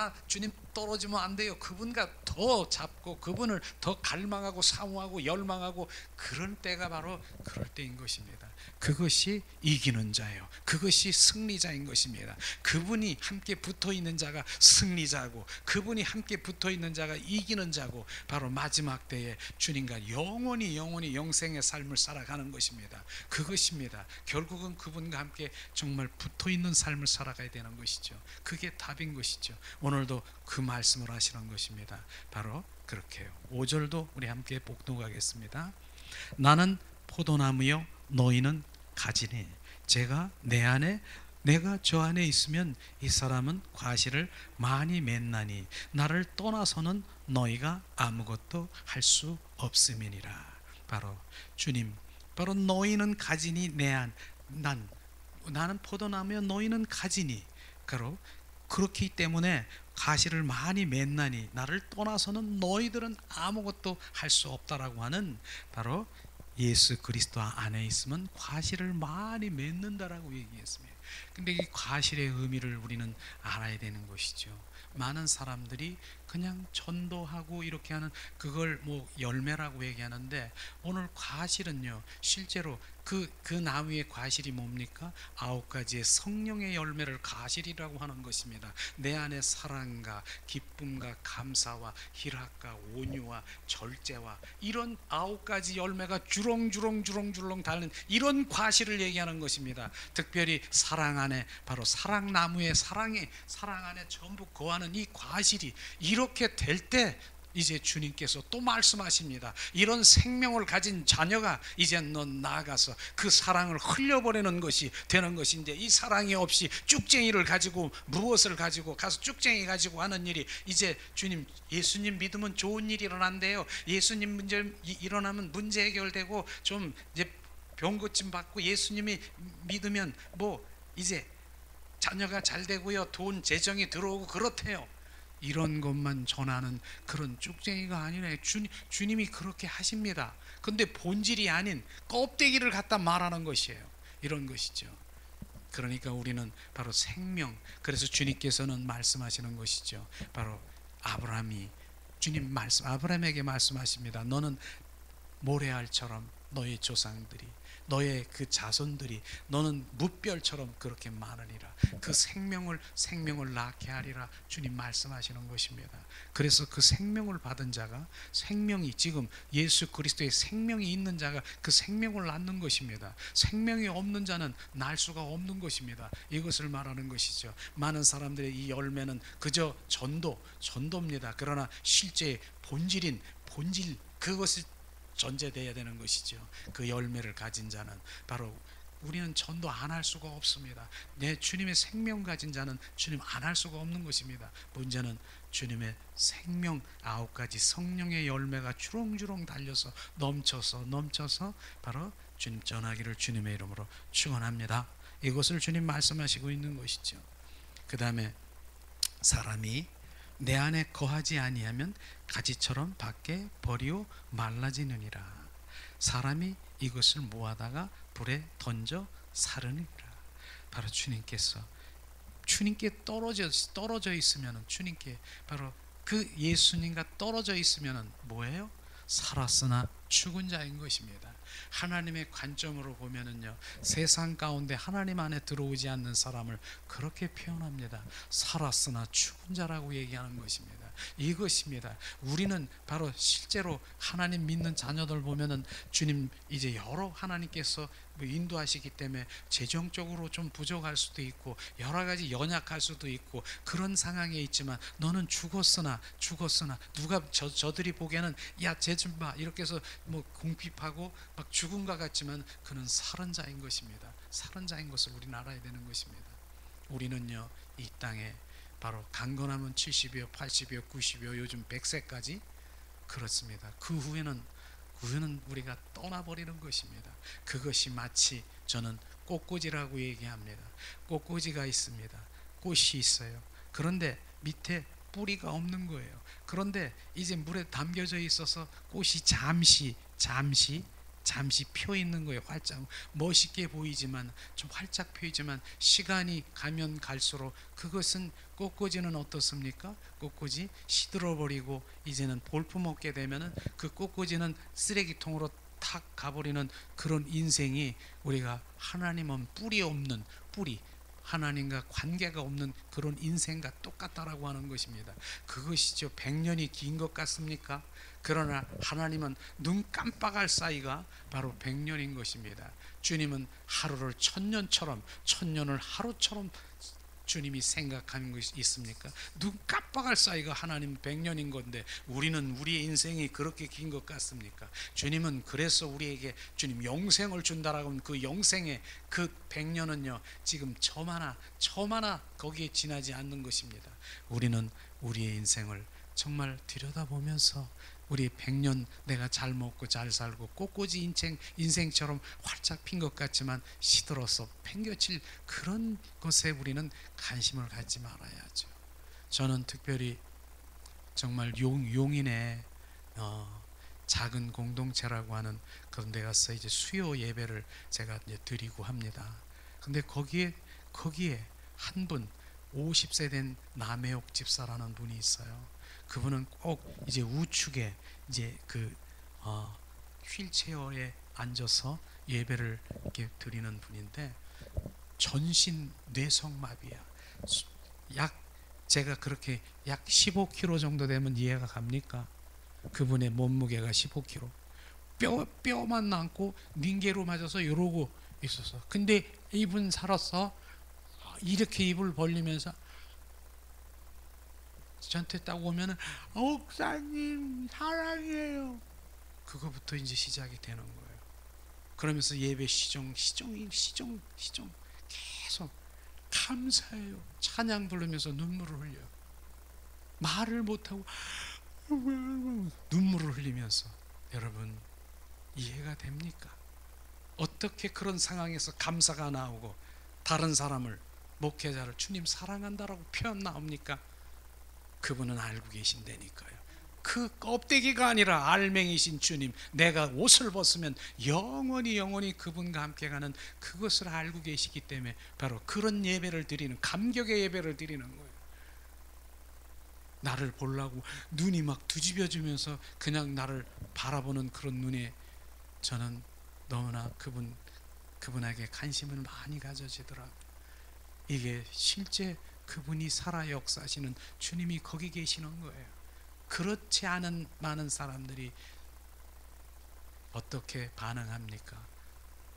떨어지면 안 돼요. 그분과 더 잡고 그분을 더 갈망하고 사모하고 열망하고, 그런 때가 바로 그럴 때인 것입니다. 그것이 이기는 자예요. 그것이 승리자인 것입니다. 그분이 함께 붙어 있는 자가 승리자고, 그분이 함께 붙어 있는 자가 이기는 자고, 바로 마지막 때에 주님과 영원히 영생의 삶을 살아가는 것입니다. 그것입니다. 결국은 그분과 함께 정말 붙어 있는 삶을 살아가야 되는 것이죠. 그게 답인 것이죠. 오늘도 그 말씀을 하시는 것입니다. 바로 그렇게요. 5절도 우리 함께 복독하겠습니다. 나는 포도나무요 너희는 가지니 제가 내 안에 내가 저 안에 있으면 이 사람은 과실을 많이 맺나니 나를 떠나서는 너희가 아무것도 할 수 없음이니라. 바로 주님, 바로 너희는 가지니 나는 포도나무여 너희는 가지니, 바로 그렇기 때문에 과실을 많이 맺나니 나를 떠나서는 너희들은 아무것도 할 수 없다라고 하는, 바로 예수 그리스도 안에 있으면 과실을 많이 맺는다라고 얘기했습니다. 근데 이 과실의 의미를 우리는 알아야 되는 것이죠. 많은 사람들이 그냥 전도하고 이렇게 하는 그걸 뭐 열매라고 얘기하는데, 오늘 과실은요 실제로 그 나무의 과실이 뭡니까? 9가지의 성령의 열매를 과실이라고 하는 것입니다. 내 안에 사랑과 기쁨과 감사와 희락과 온유와 절제와 이런 9가지 열매가 주렁주렁 달린 이런 과실을 얘기하는 것입니다. 특별히 사랑 안에, 바로 사랑나무의 사랑 안에 전부 거하는 이 과실이 이렇게 될 때 이제 주님께서 또 말씀하십니다. 이런 생명을 가진 자녀가 이제 넌 나아가서 그 사랑을 흘려보내는 것이 되는 것인데, 이 사랑이 없이 쭉쟁이를 가지고 무엇을 가지고 가서 쭉쟁이 가지고 하는 일이, 이제 주님 예수님 믿으면 좋은 일이 일어난대요. 예수님 문제 일어나면 문제 해결되고 좀 이제 병 고침 받고 예수님이 믿으면 뭐 이제 자녀가 잘 되고요, 돈 재정이 들어오고 그렇대요. 이런 것만 전하는 그런 쭉쟁이가 아니네. 주님이 그렇게 하십니다. 근데 본질이 아닌 껍데기를 갖다 말하는 것이에요. 이런 것이죠. 그러니까 우리는 바로 생명, 그래서 주님께서는 말씀하시는 것이죠. 바로 아브라함에게 말씀하십니다. 너는 모래알처럼 너의 조상들이, 너의 그 자손들이, 너는 무별처럼 그렇게 많으리라. 그 생명을 낳게 하리라. 주님 말씀하시는 것입니다. 그래서 그 생명을 받은 자가, 생명이 지금 예수 그리스도의 생명이 있는 자가 그 생명을 낳는 것입니다. 생명이 없는 자는 날 수가 없는 것입니다. 이것을 말하는 것이죠. 많은 사람들의 이 열매는 그저 전도입니다. 그러나 실제 본질 그것이 전제되어야 되는 것이죠. 그 열매를 가진 자는 바로, 우리는 전도 안 할 수가 없습니다. 내 주님의 생명 가진 자는 주님 안 할 수가 없는 것입니다. 문제는 주님의 생명 9가지 성령의 열매가 주렁주렁 달려서 넘쳐서 바로 주님 전하기를 주님의 이름으로 축원합니다. 이것을 주님 말씀하시고 있는 것이죠. 그 다음에 사람이 내 안에 거하지 아니하면 가지처럼 밖에 버리고 말라지느니라. 사람이 이것을 모아다가 불에 던져 사르니라. 바로 주님께 떨어져 있으면, 주님께 바로 그 예수님과 떨어져 있으면 뭐예요? 살았으나 죽은 자인 것입니다. 하나님의 관점으로 보면은요, 세상 가운데 하나님 안에 들어오지 않는 사람을 그렇게 표현합니다. 살았으나 죽은 자라고 얘기하는 것입니다. 이것입니다. 우리는 바로 실제로 하나님 믿는 자녀들 보면은 주님 이제 여러 하나님께서 인도하시기 때문에 재정적으로 좀 부족할 수도 있고 여러 가지 연약할 수도 있고 그런 상황에 있지만, 너는 죽었으나 누가 저들이 보기에는 야 쟤 좀 봐 이렇게 해서 뭐 궁핍하고 막 죽은 것 같지만 그는 살은 자인 것입니다. 살은 자인 것을 우리는 알아야 되는 것입니다. 우리는요, 이 땅에 바로 강건하면 70이요 80이요 90이요 요즘 100세까지 그렇습니다. 그 후에는 우리가 떠나버리는 것입니다. 그것이 마치 저는 꽃꽂이라고 얘기합니다. 꽃꽂이가 있습니다. 꽃이 있어요. 그런데 밑에 뿌리가 없는 거예요. 그런데 이제 물에 담겨져 있어서 꽃이 잠시 펴 있는 거예요. 활짝 멋있게 보이지만, 좀 활짝 펴이지만 시간이 가면 갈수록 그것은, 꽃꽂이는 어떻습니까? 꽃꽂이 시들어버리고 이제는 볼품 없게 되면은 그 꽃꽂이는 쓰레기통으로 탁 가버리는 그런 인생이, 우리가 하나님은 뿌리 없는, 하나님과 관계가 없는 그런 인생과 똑같다라고 하는 것입니다. 그것이죠. 100년이 긴 것 같습니까? 그러나 하나님은 눈 깜빡할 사이가 바로 100년인 것입니다. 주님은 하루를 천년을 하루처럼 주님이 생각하는 것이 있습니까? 눈 깜빡할 사이가 하나님 100년인 건데 우리는 우리의 인생이 그렇게 긴 것 같습니까? 주님은 그래서 우리에게 주님 영생을 준다라고 하면 그 영생의 그 100년은요 지금 점 하나 거기에 지나지 않는 것입니다. 우리는 우리의 인생을 정말 들여다보면서 우리 100년 내가 잘 먹고 잘 살고 꽃꽂이 인생처럼 활짝 핀 것 같지만 시들어서 팽겨칠 그런 것에 우리는 관심을 갖지 말아야죠. 저는 특별히 정말 용인의 작은 공동체라고 하는 그런 데 가서 이제 수요 예배를 제가 이제 드리고 합니다. 근데 거기에 한 분 50세 된 남해옥 집사라는 분이 있어요. 그분은 꼭 이제 우측에 이제 휠체어에 앉아서 예배를 이렇게 드리는 분인데 전신 뇌성마비야. 제가 그렇게 약 15kg 정도 되면 이해가 갑니까? 그분의 몸무게가 15kg. 뼈만 남고 닌게로 맞아서 이러고 있었어. 근데 이분 살았어. 이렇게 입을 벌리면서 저한테 딱 오면은 목사님 사랑해요. 그거부터 이제 시작이 되는 거예요. 그러면서 예배 시종 계속 감사해요. 찬양 부르면서 눈물을 흘려요. 말을 못하고 눈물을 흘리면서. 여러분 이해가 됩니까? 어떻게 그런 상황에서 감사가 나오고 다른 사람을, 목회자를 주님 사랑한다라고 표현 나옵니까? 그분은 알고 계신다니까요. 그 껍데기가 아니라 알맹이신 주님, 내가 옷을 벗으면 영원히 그분과 함께 가는 그것을 알고 계시기 때문에 바로 그런 예배를 드리는, 감격의 예배를 드리는 거예요. 나를 보려고 눈이 막 뒤집어지면서 그냥 나를 바라보는 그런 눈에 저는 너무나 그분에게 관심을 많이 가져지더라고요. 이게 실제 그분이 살아 역사하시는 주님이 거기 계시는 거예요. 그렇지 않은 많은 사람들이 어떻게 반응합니까?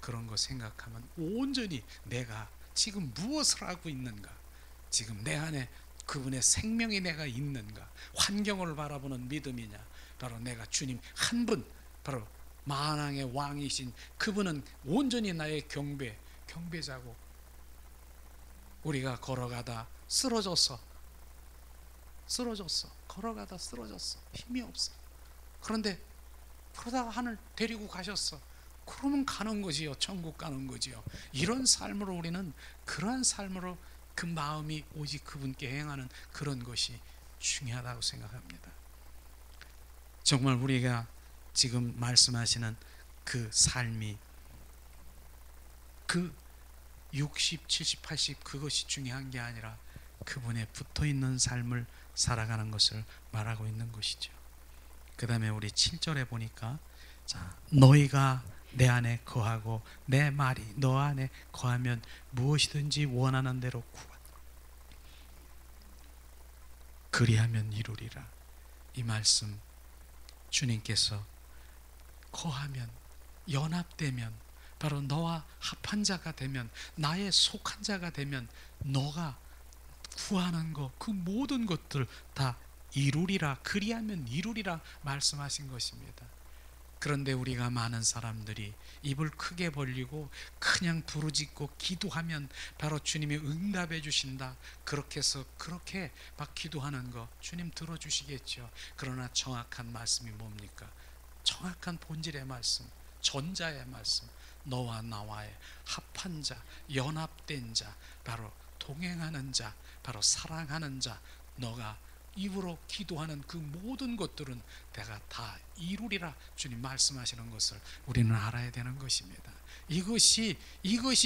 그런 거 생각하면 온전히 내가 지금 무엇을 하고 있는가, 지금 내 안에 그분의 생명이 내가 있는가, 환경을 바라보는 믿음이냐, 바로 내가 주님 한 분, 바로 만왕의 왕이신 그분은 온전히 나의 경배자고, 우리가 걸어가다 쓰러졌어. 걸어가다 쓰러졌어. 힘이 없어. 그런데 그러다가 하늘 데리고 가셨어. 그러면 가는 거지요. 천국 가는 거지요. 이런 삶으로 우리는, 그러한 삶으로 그 마음이 오직 그분께 행하는 그런 것이 중요하다고 생각합니다. 정말 우리가 지금 말씀하시는 그 삶이 그 60, 70, 80 그것이 중요한 게 아니라 그분에 붙어있는 삶을 살아가는 것을 말하고 있는 것이죠. 그 다음에 우리 7절에 보니까 자, 너희가 내 안에 거하고 내 말이 너 안에 거하면 무엇이든지 원하는 대로 구하라. 그리하면 이루리라. 이 말씀 주님께서 거하면, 연합되면, 바로 너와 합한 자가 되면, 나의 속한 자가 되면 너가 구하는 것, 그 모든 것들 다 이루리라. 그리하면 이루리라 말씀하신 것입니다. 그런데 우리가 많은 사람들이 입을 크게 벌리고 그냥 부르짖고 기도하면 바로 주님이 응답해 주신다, 그렇게 해서 그렇게 막 기도하는 거 주님 들어주시겠죠. 그러나 정확한 말씀이 뭡니까? 정확한 본질의 말씀, 전자의 말씀, 너와 나와의 합한 자, 연합된 자, 바로 동행하는 자, 바로 사랑하는 자, 너가 입으로 기도하는 그 모든 것들은 내가 다 이루리라 주님 말씀하시는 것을 우리는 알아야 되는 것입니다. 이것이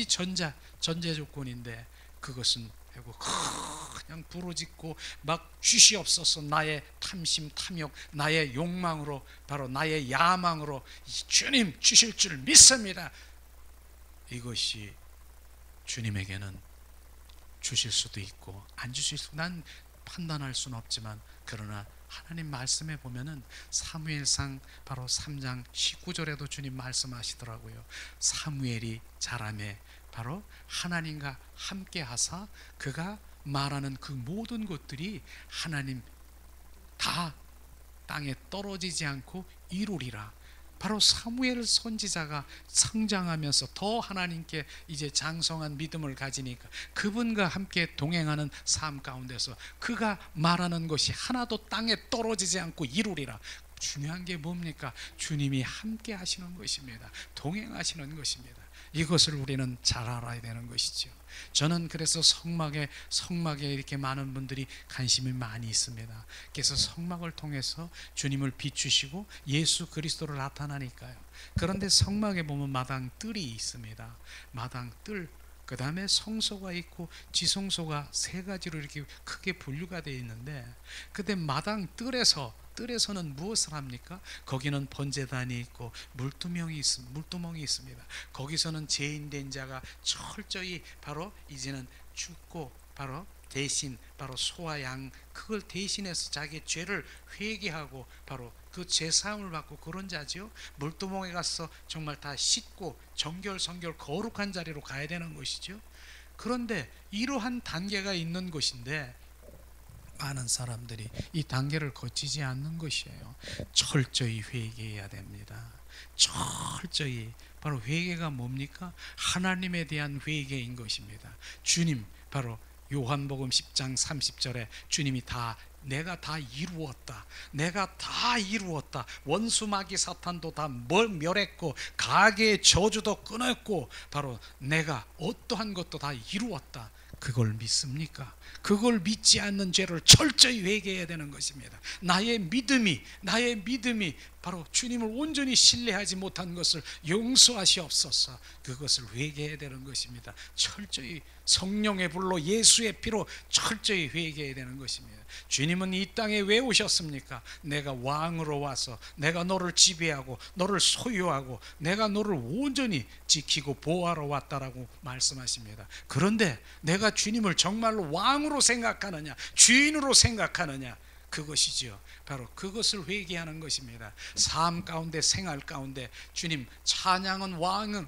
전제 조건인데, 그것은 그냥 부르짖고 막 주시옵소서, 나의 탐심 탐욕, 나의 욕망으로, 바로 나의 야망으로 주님 주실 줄 믿습니다. 이것이 주님에게는 주실 수도 있고 안 주실 수도, 난 판단할 수는 없지만, 그러나 하나님 말씀에 보면은 사무엘상 바로 3장 19절에도 주님 말씀하시더라고요. 사무엘이 자라매 바로 하나님과 함께 하사 그가 말하는 그 모든 것들이 하나님 다 땅에 떨어지지 않고 이루리라. 바로 사무엘 선지자가 성장하면서 더 하나님께 이제 장성한 믿음을 가지니까 그분과 함께 동행하는 삶 가운데서 그가 말하는 것이 하나도 땅에 떨어지지 않고 이루리라. 중요한 게 뭡니까? 주님이 함께 하시는 것입니다. 동행하시는 것입니다. 이것을 우리는 잘 알아야 되는 것이죠. 저는 그래서 성막에 이렇게 많은 분들이 관심이 많이 있습니다. 그래서 성막을 통해서 주님을 비추시고 예수 그리스도를 나타나니까요. 그런데 성막에 보면 마당 뜰이 있습니다. 마당 뜰, 그 다음에 성소가 있고 지성소가 세 가지로 이렇게 크게 분류가 되어 있는데, 그때 마당 뜰에서는 무엇을 합니까? 거기는 번제단이 있고 물두멍이 있습니다. 거기서는 죄인된 자가 철저히 바로 이제는 죽고 바로 대신 바로 소와 양, 그걸 대신해서 자기의 죄를 회개하고 바로 그 죄사함을 받고 그런 자지요. 물두멍에 가서 정말 다 씻고 정결성결 거룩한 자리로 가야 되는 것이죠. 그런데 이러한 단계가 있는 것인데 많은 사람들이 이 단계를 거치지 않는 것이에요. 철저히 회개해야 됩니다. 철저히. 바로 회개가 뭡니까? 하나님에 대한 회개인 것입니다. 주님, 바로 요한복음 10장 30절에 주님이 내가 다 이루었다. 내가 다 이루었다. 원수 마귀 사탄도 다 멸했고 가계의 저주도 끊었고 바로 내가 어떠한 것도 다 이루었다. 그걸 믿습니까? 그걸 믿지 않는 죄를 철저히 회개해야 되는 것입니다. 나의 믿음이 바로 주님을 온전히 신뢰하지 못한 것을 용서하시옵소서. 그것을 회개해야 되는 것입니다. 철저히 성령의 불로 예수의 피로 철저히 회개해야 되는 것입니다. 주님은 이 땅에 왜 오셨습니까? 내가 왕으로 와서 내가 너를 지배하고 너를 소유하고 내가 너를 온전히 지키고 보호하러 왔다라고 말씀하십니다. 그런데 내가 주님을 정말로 왕으로 생각하느냐, 주인으로 생각하느냐, 그것이지요. 바로 그것을 회개하는 것입니다. 삶 가운데, 생활 가운데 주님 찬양은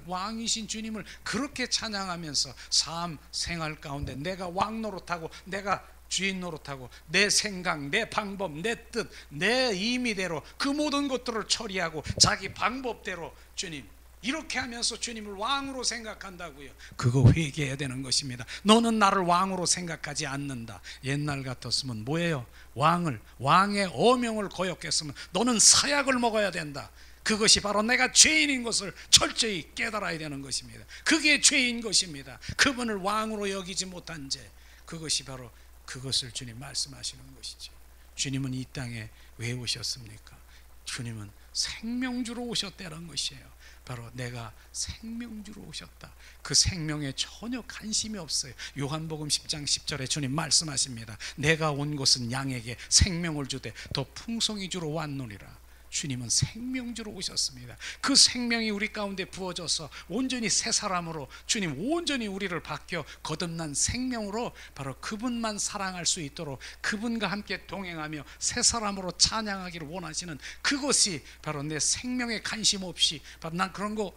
왕이신 주님을 그렇게 찬양하면서 삶 생활 가운데 내가 왕 노릇하고 내가 주인 노릇하고 내 생각, 내 방법, 내 뜻, 내 임의대로 그 모든 것들을 처리하고 자기 방법대로 주님 이렇게 하면서 주님을 왕으로 생각한다고요. 그거 회개해야 되는 것입니다. 너는 나를 왕으로 생각하지 않는다. 옛날 같았으면 뭐예요? 왕의 어명을 거역했으면 너는 사약을 먹어야 된다. 그것이 바로 내가 죄인인 것을 철저히 깨달아야 되는 것입니다. 그게 죄인 것입니다. 그분을 왕으로 여기지 못한 죄, 그것이 바로 그것을 주님 말씀하시는 것이죠. 주님은 이 땅에 왜 오셨습니까? 주님은 생명주로 오셨다는 것이에요. 바로 내가 생명주로 오셨다. 그 생명에 전혀 관심이 없어요. 요한복음 10장 10절에 주님 말씀하십니다. 내가 온 것은 양에게 생명을 주되 더 풍성히 주러 왔노니라. 주님은 생명주로 오셨습니다. 그 생명이 우리 가운데 부어져서 온전히 새 사람으로 주님 온전히 우리를 바뀌어 거듭난 생명으로 바로 그분만 사랑할 수 있도록 그분과 함께 동행하며 새 사람으로 찬양하기를 원하시는 그것이 바로 내 생명에 관심 없이 바로 난 그런 거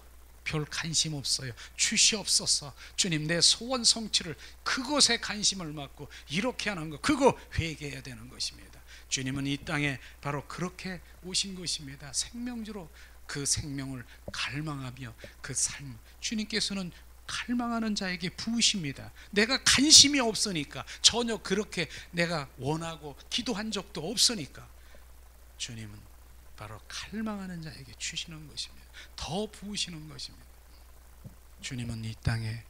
별 관심 없어요. 주시옵소서. 주님 내 소원 성취를 그것에 관심을 갖고 이렇게 하는 거 그거 회개해야 되는 것입니다. 주님은 이 땅에 바로 그렇게 오신 것입니다. 생명주로 그 생명을 갈망하며 그 삶 주님께서는 갈망하는 자에게 부으십니다. 내가 관심이 없으니까 전혀 그렇게 내가 원하고 기도한 적도 없으니까 주님은 바로 갈망하는 자에게 주시는 것입니다. 더 부으시는 것입니다. 주님은 이 땅에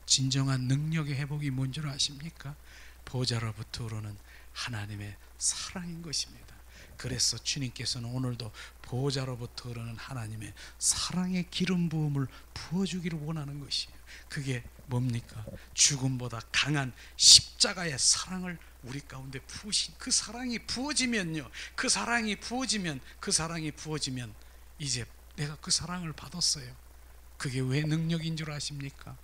진정한 능력의 회복이 뭔 줄 아십니까? 보좌로부터 오르는 하나님의 사랑인 것입니다. 그래서 주님께서는 오늘도 보좌로부터 오르는 하나님의 사랑의 기름 부음을 부어주기를 원하는 것이에요. 그게 뭡니까? 죽음보다 강한 십자가의 사랑을 우리 가운데 부으신 그 사랑이 부어지면요, 그 사랑이 부어지면 이제 내가 그 사랑을 받았어요. 그게 왜 능력인 줄 아십니까?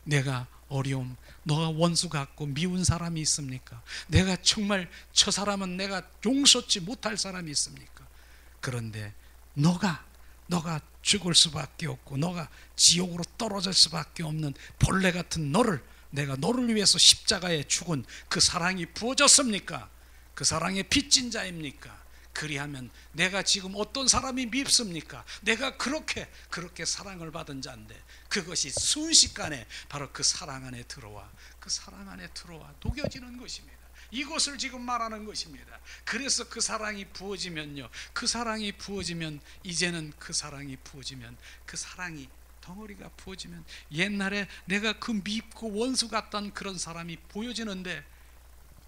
내가 어려움, 너가 원수 같고 미운 사람이 있습니까? 내가 정말 저 사람은 내가 용서치 못할 사람이 있습니까? 그런데 너가 죽을 수밖에 없고 너가 지옥으로 떨어질 수밖에 없는 벌레 같은 내가 너를 위해서 십자가에 죽은 그 사랑이 부어졌습니까? 그 사랑의 빚진 자입니까? 그리하면 내가 지금 어떤 사람이 밉습니까? 내가 그렇게 사랑을 받은 자인데 그것이 순식간에 바로 그 사랑 안에 들어와 녹여지는 것입니다. 이것을 지금 말하는 것입니다. 그래서 그 사랑이 부어지면요, 그 사랑이 부어지면 이제는 그 사랑이 덩어리가 부어지면 옛날에 내가 그 밉고 원수 같던 그런 사람이 보여지는데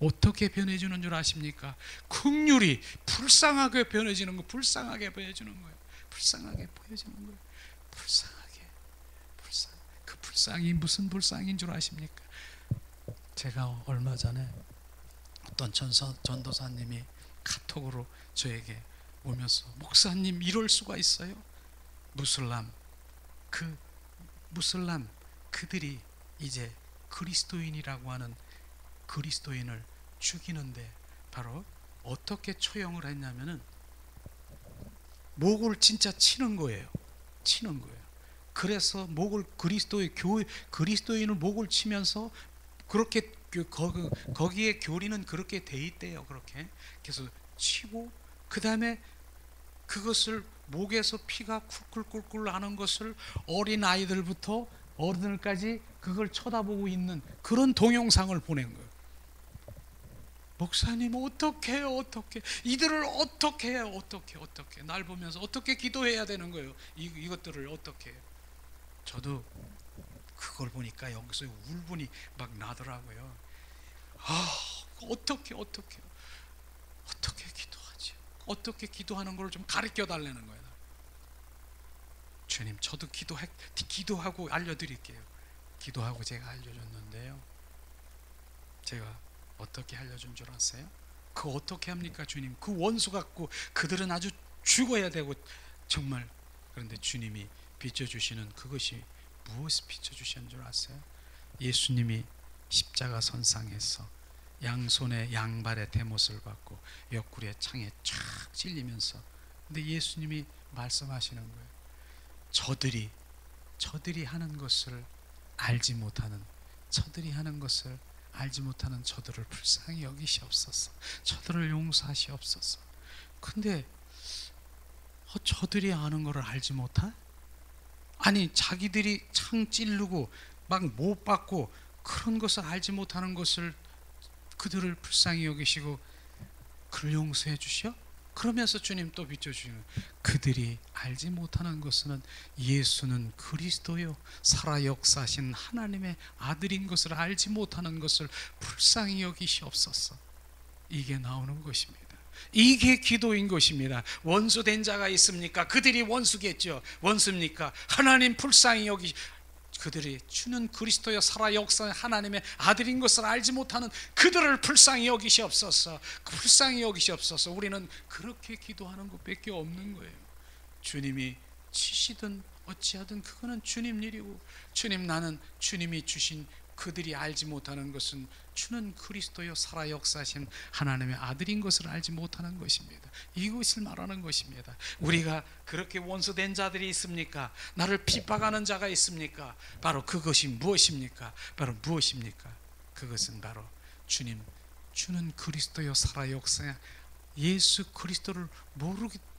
어떻게 변해주는 줄 아십니까? 긍휼이 불쌍하게 변해지는 거, 불쌍하게 보여지는 거예요. 그 불쌍이 무슨 불쌍인 줄 아십니까? 제가 얼마 전에 어떤 전도사님이 카톡으로 저에게 오면서 목사님 이럴 수가 있어요? 무슬람 그들이 이제 그리스도인이라고 하는 그리스도인을 죽이는데 바로 어떻게 처형을 했냐면은 목을 진짜 치는 거예요. 그래서 목을 그리스도인을 목을 치면서 그렇게 거기에 교리는 그렇게 돼 있대요. 그렇게 그래서 치고 그 다음에 그것을 목에서 피가 쿨쿨쿨쿨 나는 것을 어린 아이들부터 어른들까지 그걸 쳐다보고 있는 그런 동영상을 보낸 거예요. 목사님 어떻게 이들을 어떻게 해요? 어떻게 날 보면서 어떻게 기도해야 되는 거예요? 이것들을 어떻게 해요? 저도 그걸 보니까 여기서 울분이 막 나더라고요. 어떻게 기도하지? 어떻게 기도하는 걸 좀 가르쳐 달라는 거예요. 주님, 저도 기도하고 알려드릴게요. 기도하고 제가 알려줬는데요. 제가 어떻게 알려준 줄 아세요? 그 어떻게 합니까, 주님? 그 원수 같고 그들은 아주 죽어야 되고 정말. 그런데 주님이 비춰주시는 그것이 무엇을 비춰주시는 줄 아세요? 예수님이 십자가 선상에서 양손에 양발에 대못을 받고 옆구리에 창에 쫙 찔리면서, 근데 예수님이 말씀하시는 거예요. 저들이 하는 것을 알지 못하는 저들을 불쌍히 여기시옵소서. 저들을 용서하시옵소서. 근데 저들이 아는 것을 알지 못한? 아니 자기들이 창 찌르고 막 못 받고 그런 것을 알지 못하는 것을 그들을 불쌍히 여기시고 그를 용서해 주시오? 그러면서 주님 또 비춰주시는, 그들이 알지 못하는 것은 예수는 그리스도요 살아 역사하신 하나님의 아들인 것을 알지 못하는 것을 불쌍히 여기시옵소서. 이게 나오는 것입니다. 이게 기도인 것입니다. 원수된 자가 있습니까? 그들이 원수겠죠. 원수입니까? 하나님 불쌍히 여기 그들이 주는 그리스도여 살아 역사하는 하나님의 아들인 것을 알지 못하는 그들을 불쌍히 여기시옵소서. 불쌍히 여기시옵소서. 우리는 그렇게 기도하는 것밖에 없는 거예요. 주님이 치시든 어찌하든 그거는 주님 일이고, 주님, 나는 주님이 주신 그들이 알지 못하는 것은 주는 그리스도여 살아 역사하신 하나님의 아들인 것을 알지 못하는 것입니다. 이것을 말하는 것입니다. 우리가 그렇게 원수된 자들이 있습니까? 나를 핍박하는 자가 있습니까? 바로 그것이 무엇입니까? 바로 무엇입니까? 그것은 바로 주는 그리스도여 살아 역사하신 예수 그리스도를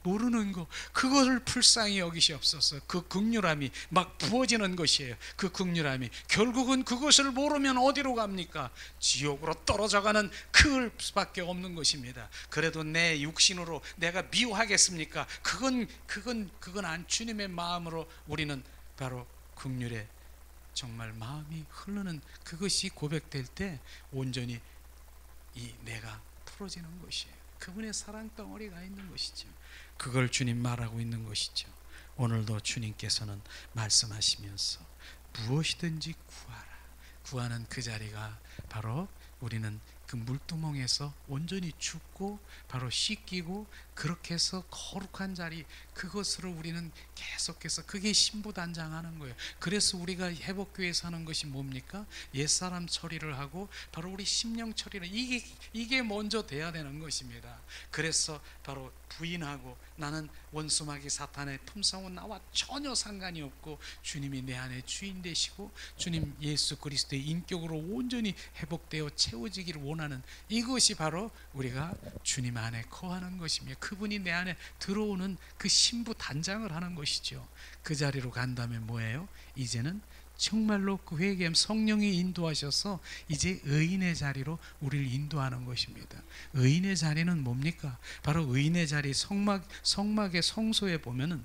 모르는 것, 그것을 불쌍히 여기시옵소서. 그 긍휼함이 막 부어지는 것이에요. 그 긍휼함이 결국은 그것을 모르면 어디로 갑니까? 지옥으로 떨어져가는 그 수밖에 없는 것입니다. 그래도 내 육신으로 내가 미워하겠습니까? 그건 안. 주님의 마음으로 우리는 바로 긍휼에 정말 마음이 흐르는 그것이 고백될 때 온전히 내가 풀어지는 것이에요. 그분의 사랑 덩어리가 있는 것이죠. 그걸 주님 말하고 있는 것이죠. 오늘도 주님께서는 말씀하시면서 무엇이든지 구하는 그 자리가 바로 우리는 그 물두멍에서 온전히 죽고 바로 씻기고 그렇게 해서 거룩한 자리, 그것으로 우리는 계속해서 그게 신부단장하는 거예요. 그래서 우리가 회복교회에서 하는 것이 뭡니까? 옛사람 처리를 하고 바로 우리 심령 처리를, 이게 먼저 돼야 되는 것입니다. 그래서 바로 부인하고 나는 원수마귀 사탄의 품성은 나와 전혀 상관이 없고 주님이 내 안에 주인 되시고 주님 예수 그리스도의 인격으로 온전히 회복되어 채워지기를 원하는, 이것이 바로 우리가 주님 안에 거하는 것이며 그분이 내 안에 들어오는 그 신부 단장을 하는 것이죠. 그 자리로 간다면 뭐예요? 이제는 정말로 그 회개함 성령이 인도하셔서 이제 의인의 자리로 우리를 인도하는 것입니다. 의인의 자리는 뭡니까? 바로 의인의 자리, 성막의 성소에 보면은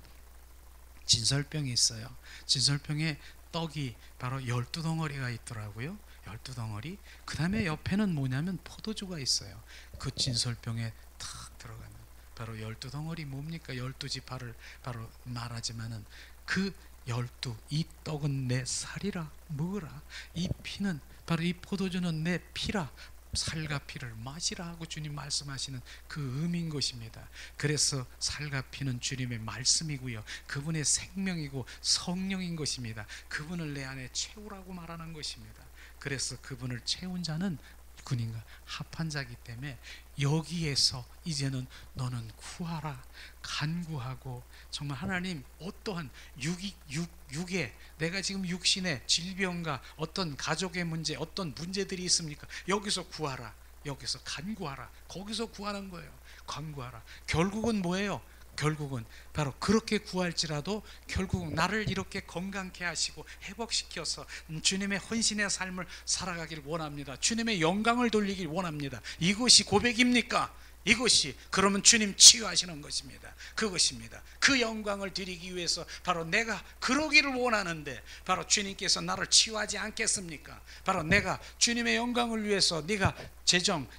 진설병이 있어요. 진설병에 떡이 바로 12덩어리가 있더라고요. 12덩어리. 그 다음에 옆에는 뭐냐면 포도주가 있어요. 그 진설병에 탁 들어가면 바로 12덩어리 뭡니까? 12지파를 바로 말하지만은 그 12, 이 떡은 내 살이라 먹으라. 이 피는 바로 이 포도주는 내 피라. 살과 피를 마시라 하고 주님 말씀하시는 그 의미인 것입니다. 그래서 살과 피는 주님의 말씀이고요, 그분의 생명이고 성령인 것입니다. 그분을 내 안에 채우라고 말하는 것입니다. 그래서 그분을 채운 자는 군인과 합한 자이기 때문에 여기에서 이제는 너는 구하라, 간구하고 정말 하나님 어떠한 육에 내가 지금 육신의 질병과 어떤 가족의 문제, 어떤 문제들이 있습니까? 여기서 구하라, 여기서 간구하라, 거기서 구하는 거예요. 간구하라. 결국은 뭐예요? 결국은 바로 그렇게 구할지라도 결국은 나를 이렇게 건강케 하시고 회복시켜서 주님의 헌신의 삶을 살아가길 원합니다. 주님의 영광을 돌리길 원합니다. 이것이 고백입니까? 이것이 그러면 주님 치유하시는 것입니다. 그것입니다. 그 영광을 드리기 위해서 바로 내가 그러기를 원하는데 바로 주님께서 나를 치유하지 않겠습니까? 바로 내가 주님의 영광을 위해서 네가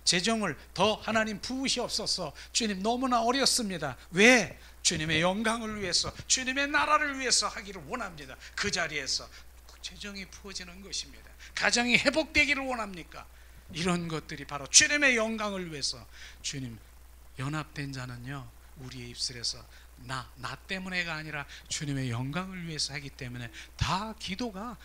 재정을 더 하나님 부으시옵소서. 주님 너무나 어렵습니다. 왜? 주님의 영광을 위해서, 주님의 나라를 위해서 하기를 원합니다. 그 자리에서 재정이 부어지는 것입니다. 가정이 회복되기를 원합니까? 이런 것들이 바로 주님의 영광을 위해서. 주님, 연합된 자는요 우리의 입술에서 나 때문에가 아니라 주님의 영광을 위해서 하기 때문에 다 기도가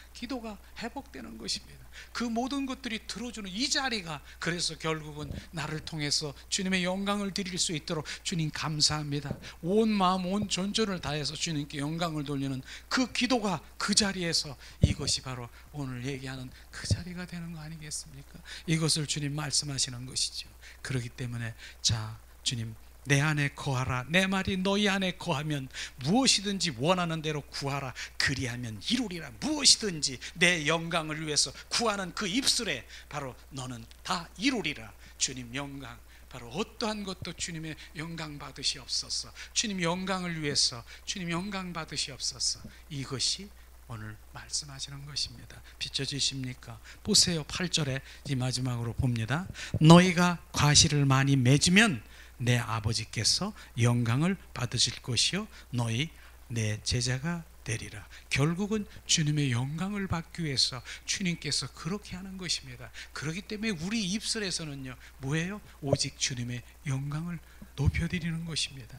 회복되는 것입니다. 그 모든 것들이 들어주는 이 자리가, 그래서 결국은 나를 통해서 주님의 영광을 드릴 수 있도록 주님 감사합니다. 온 마음 온 전전을 다해서 주님께 영광을 돌리는 그 기도가 그 자리에서, 이것이 바로 오늘 얘기하는 그 자리가 되는 거 아니겠습니까? 이것을 주님 말씀하시는 것이죠. 그렇기 때문에 자, 주님 내 안에 거하라. 내 말이 너희 안에 거하면 무엇이든지 원하는 대로 구하라. 그리하면 이루리라. 무엇이든지 내 영광을 위해서 구하는 그 입술에 바로 너는 다 이루리라. 주님 영광, 바로 어떠한 것도 주님의 영광 받으시옵소서. 주님 영광을 위해서 주님 영광 받으시옵소서. 이것이 오늘 말씀하시는 것입니다. 비춰주십니까? 보세요. 8절에 이 마지막으로 봅니다. 너희가 과실을 많이 맺으면 내 아버지께서 영광을 받으실 것이요 너희 내 제자가 되리라. 결국은 주님의 영광을 받기 위해서 주님께서 그렇게 하는 것입니다. 그렇기 때문에 우리 입술에서는요, 뭐예요? 오직 주님의 영광을 높여드리는 것입니다.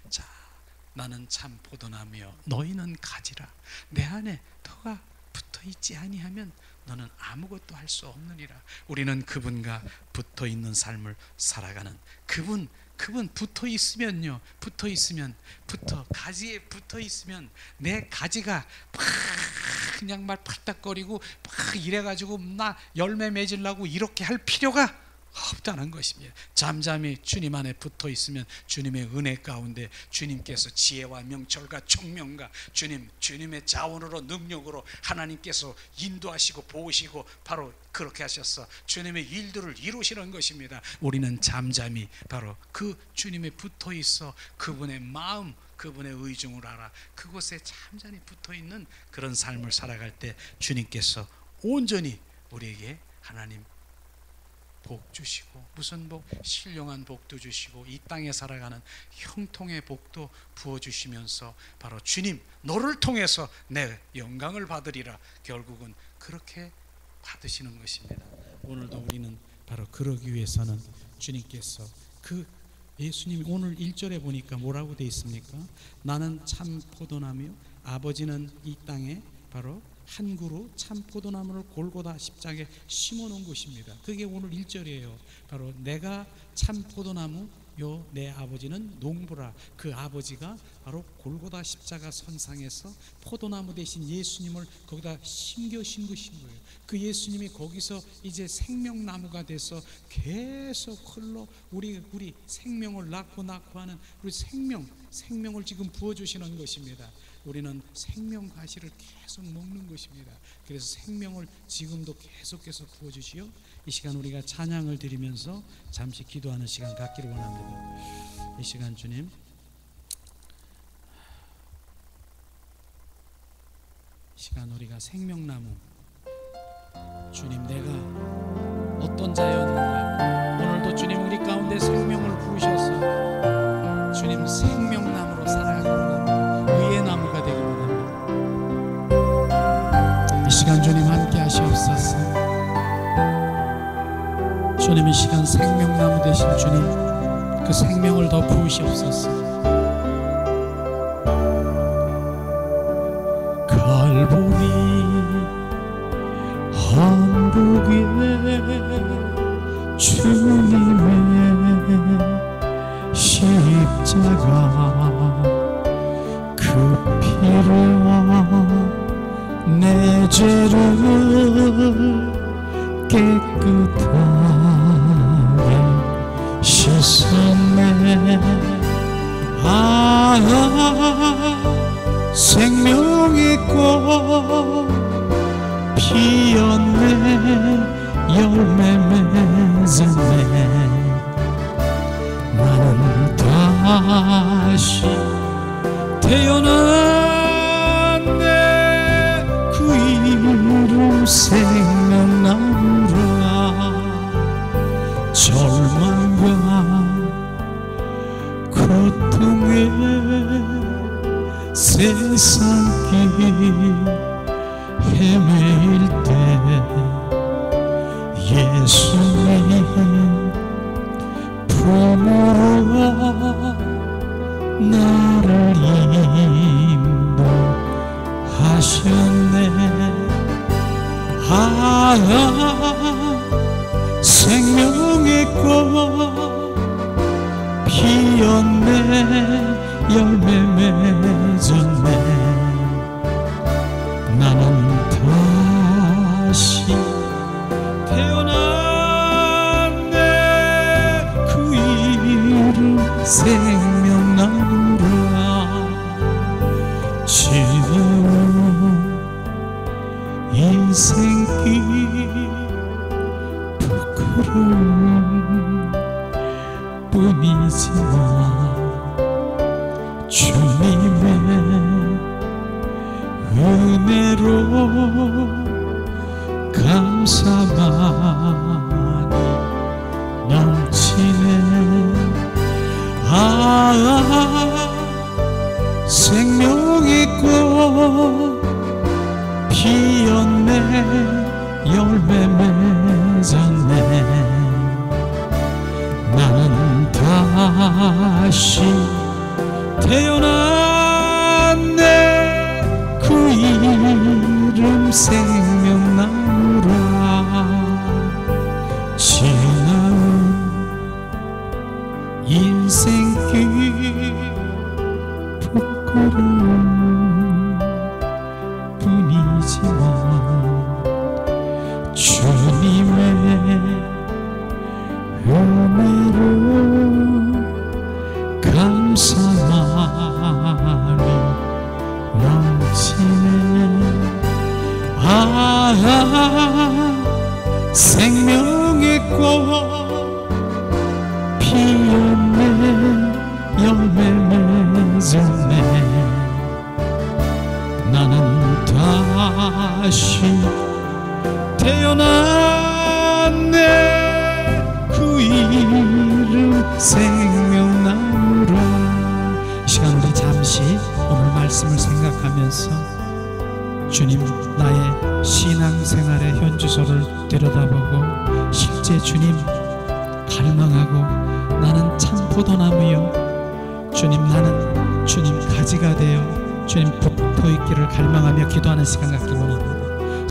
자, 나는 참 포도나무여 너희는 가지라. 내 안에 터가 붙어있지 아니하면 너는 아무것도 할 수 없느니라. 우리는 그분과 붙어있는 삶을 살아가는 그분 붙어있으면요, 가지에 붙어있으면 내 가지가 막 그냥 막 팔딱거리고 막 이래가지고 나 열매 맺으려고 이렇게 할 필요가 없다는 것입니다. 잠잠히 주님 안에 붙어 있으면 주님의 은혜 가운데 주님께서 지혜와 명철과 총명과 주님의 자원으로 능력으로 하나님께서 인도하시고 보시고 바로 그렇게 하셔서 주님의 일들을 이루시는 것입니다. 우리는 잠잠히 바로 그 주님에 붙어 있어 그분의 마음, 그분의 의중을 알아 그곳에 잠잠히 붙어 있는 그런 삶을 살아갈 때 주님께서 온전히 우리에게 하나님 복 주시고, 무슨 복? 신령한 복도 주시고 이 땅에 살아가는 형통의 복도 부어주시면서 바로 주님 너를 통해서 내 영광을 받으리라. 결국은 그렇게 받으시는 것입니다. 오늘도 우리는 바로 그러기 위해서는 주님께서 그 예수님이 오늘 1절에 보니까 뭐라고 되어 있습니까? 나는 참 포도나무요 아버지는 이 땅에 바로 한 그루 참 포도나무를 골고다 십자가에 심어놓은 것입니다. 그게 오늘 1절이에요. 바로 내가 참 포도나무 요 내 아버지는 농부라. 그 아버지가 바로 골고다 십자가 선상에서 포도나무 대신 예수님을 거기다 심겨신 것인 거예요. 그 예수님이 거기서 이제 생명나무가 돼서 계속 흘러 우리 생명을 낳고 하는 우리 생명을 지금 부어주시는 것입니다. 우리는 생명 과실을 계속 먹는 것입니다. 그래서 생명을 지금도 계속해서 부어주시오. 이 시간 우리가 찬양을 드리면서 잠시 기도하는 시간 갖기를 원합니다. 이 시간 주님, 이 시간 우리가 생명나무, 주님 내가 어떤 자였는가 오늘도 주님 우리 가운데 생명을 부으셔서 주님 생명나무로 살아가기 원합니다. 의의 나무가 되기 원합니다. 이 시간 주님 함께 하시옵소서. 주님 이 시간 생명나무 되신 주님 그 생명을 더 부으시옵소서. 갈보리 한복에 주님의 십자가 그 피로 내 죄를 깨끗하게 씻었네. 생명의 꽃 피었네. 열매 맺었네. 나는 다시 태어났네. 그 이름 생명나무라. 절망과 고통에 세상길 헤매일 때 예수님 품으로 나를 인도하셨네. 생명의 꽃 피었네. 열매 맺었네. 나는 다시 태어났네. 그 이름 생명나무라. 지겨운 인생길 부끄러움 뿐이지만 주님의 은혜로 감사만이 넘치네. 생명의 꽃 태어났네. 그 이름 생명나무라. 지나온 인생길 부끄러운 뿐이지만 주님의 은혜로 감사함이 넘치네. 생명의 꽃 피었네. 열매 맺었네. 나는 다시 태어났네. 그 이름 생명나무라. 이 시간 우리 잠시 오늘 말씀을 생각하면서 주님, 나의 신앙생활의 현주소를 들여다보고 실제 주님 갈망하고, 나는 참 포도나무요 주님, 나는 주님 가지가 되어 주님 붙어 있기를 갈망하며 기도하는 시간 갖기를 원합니다.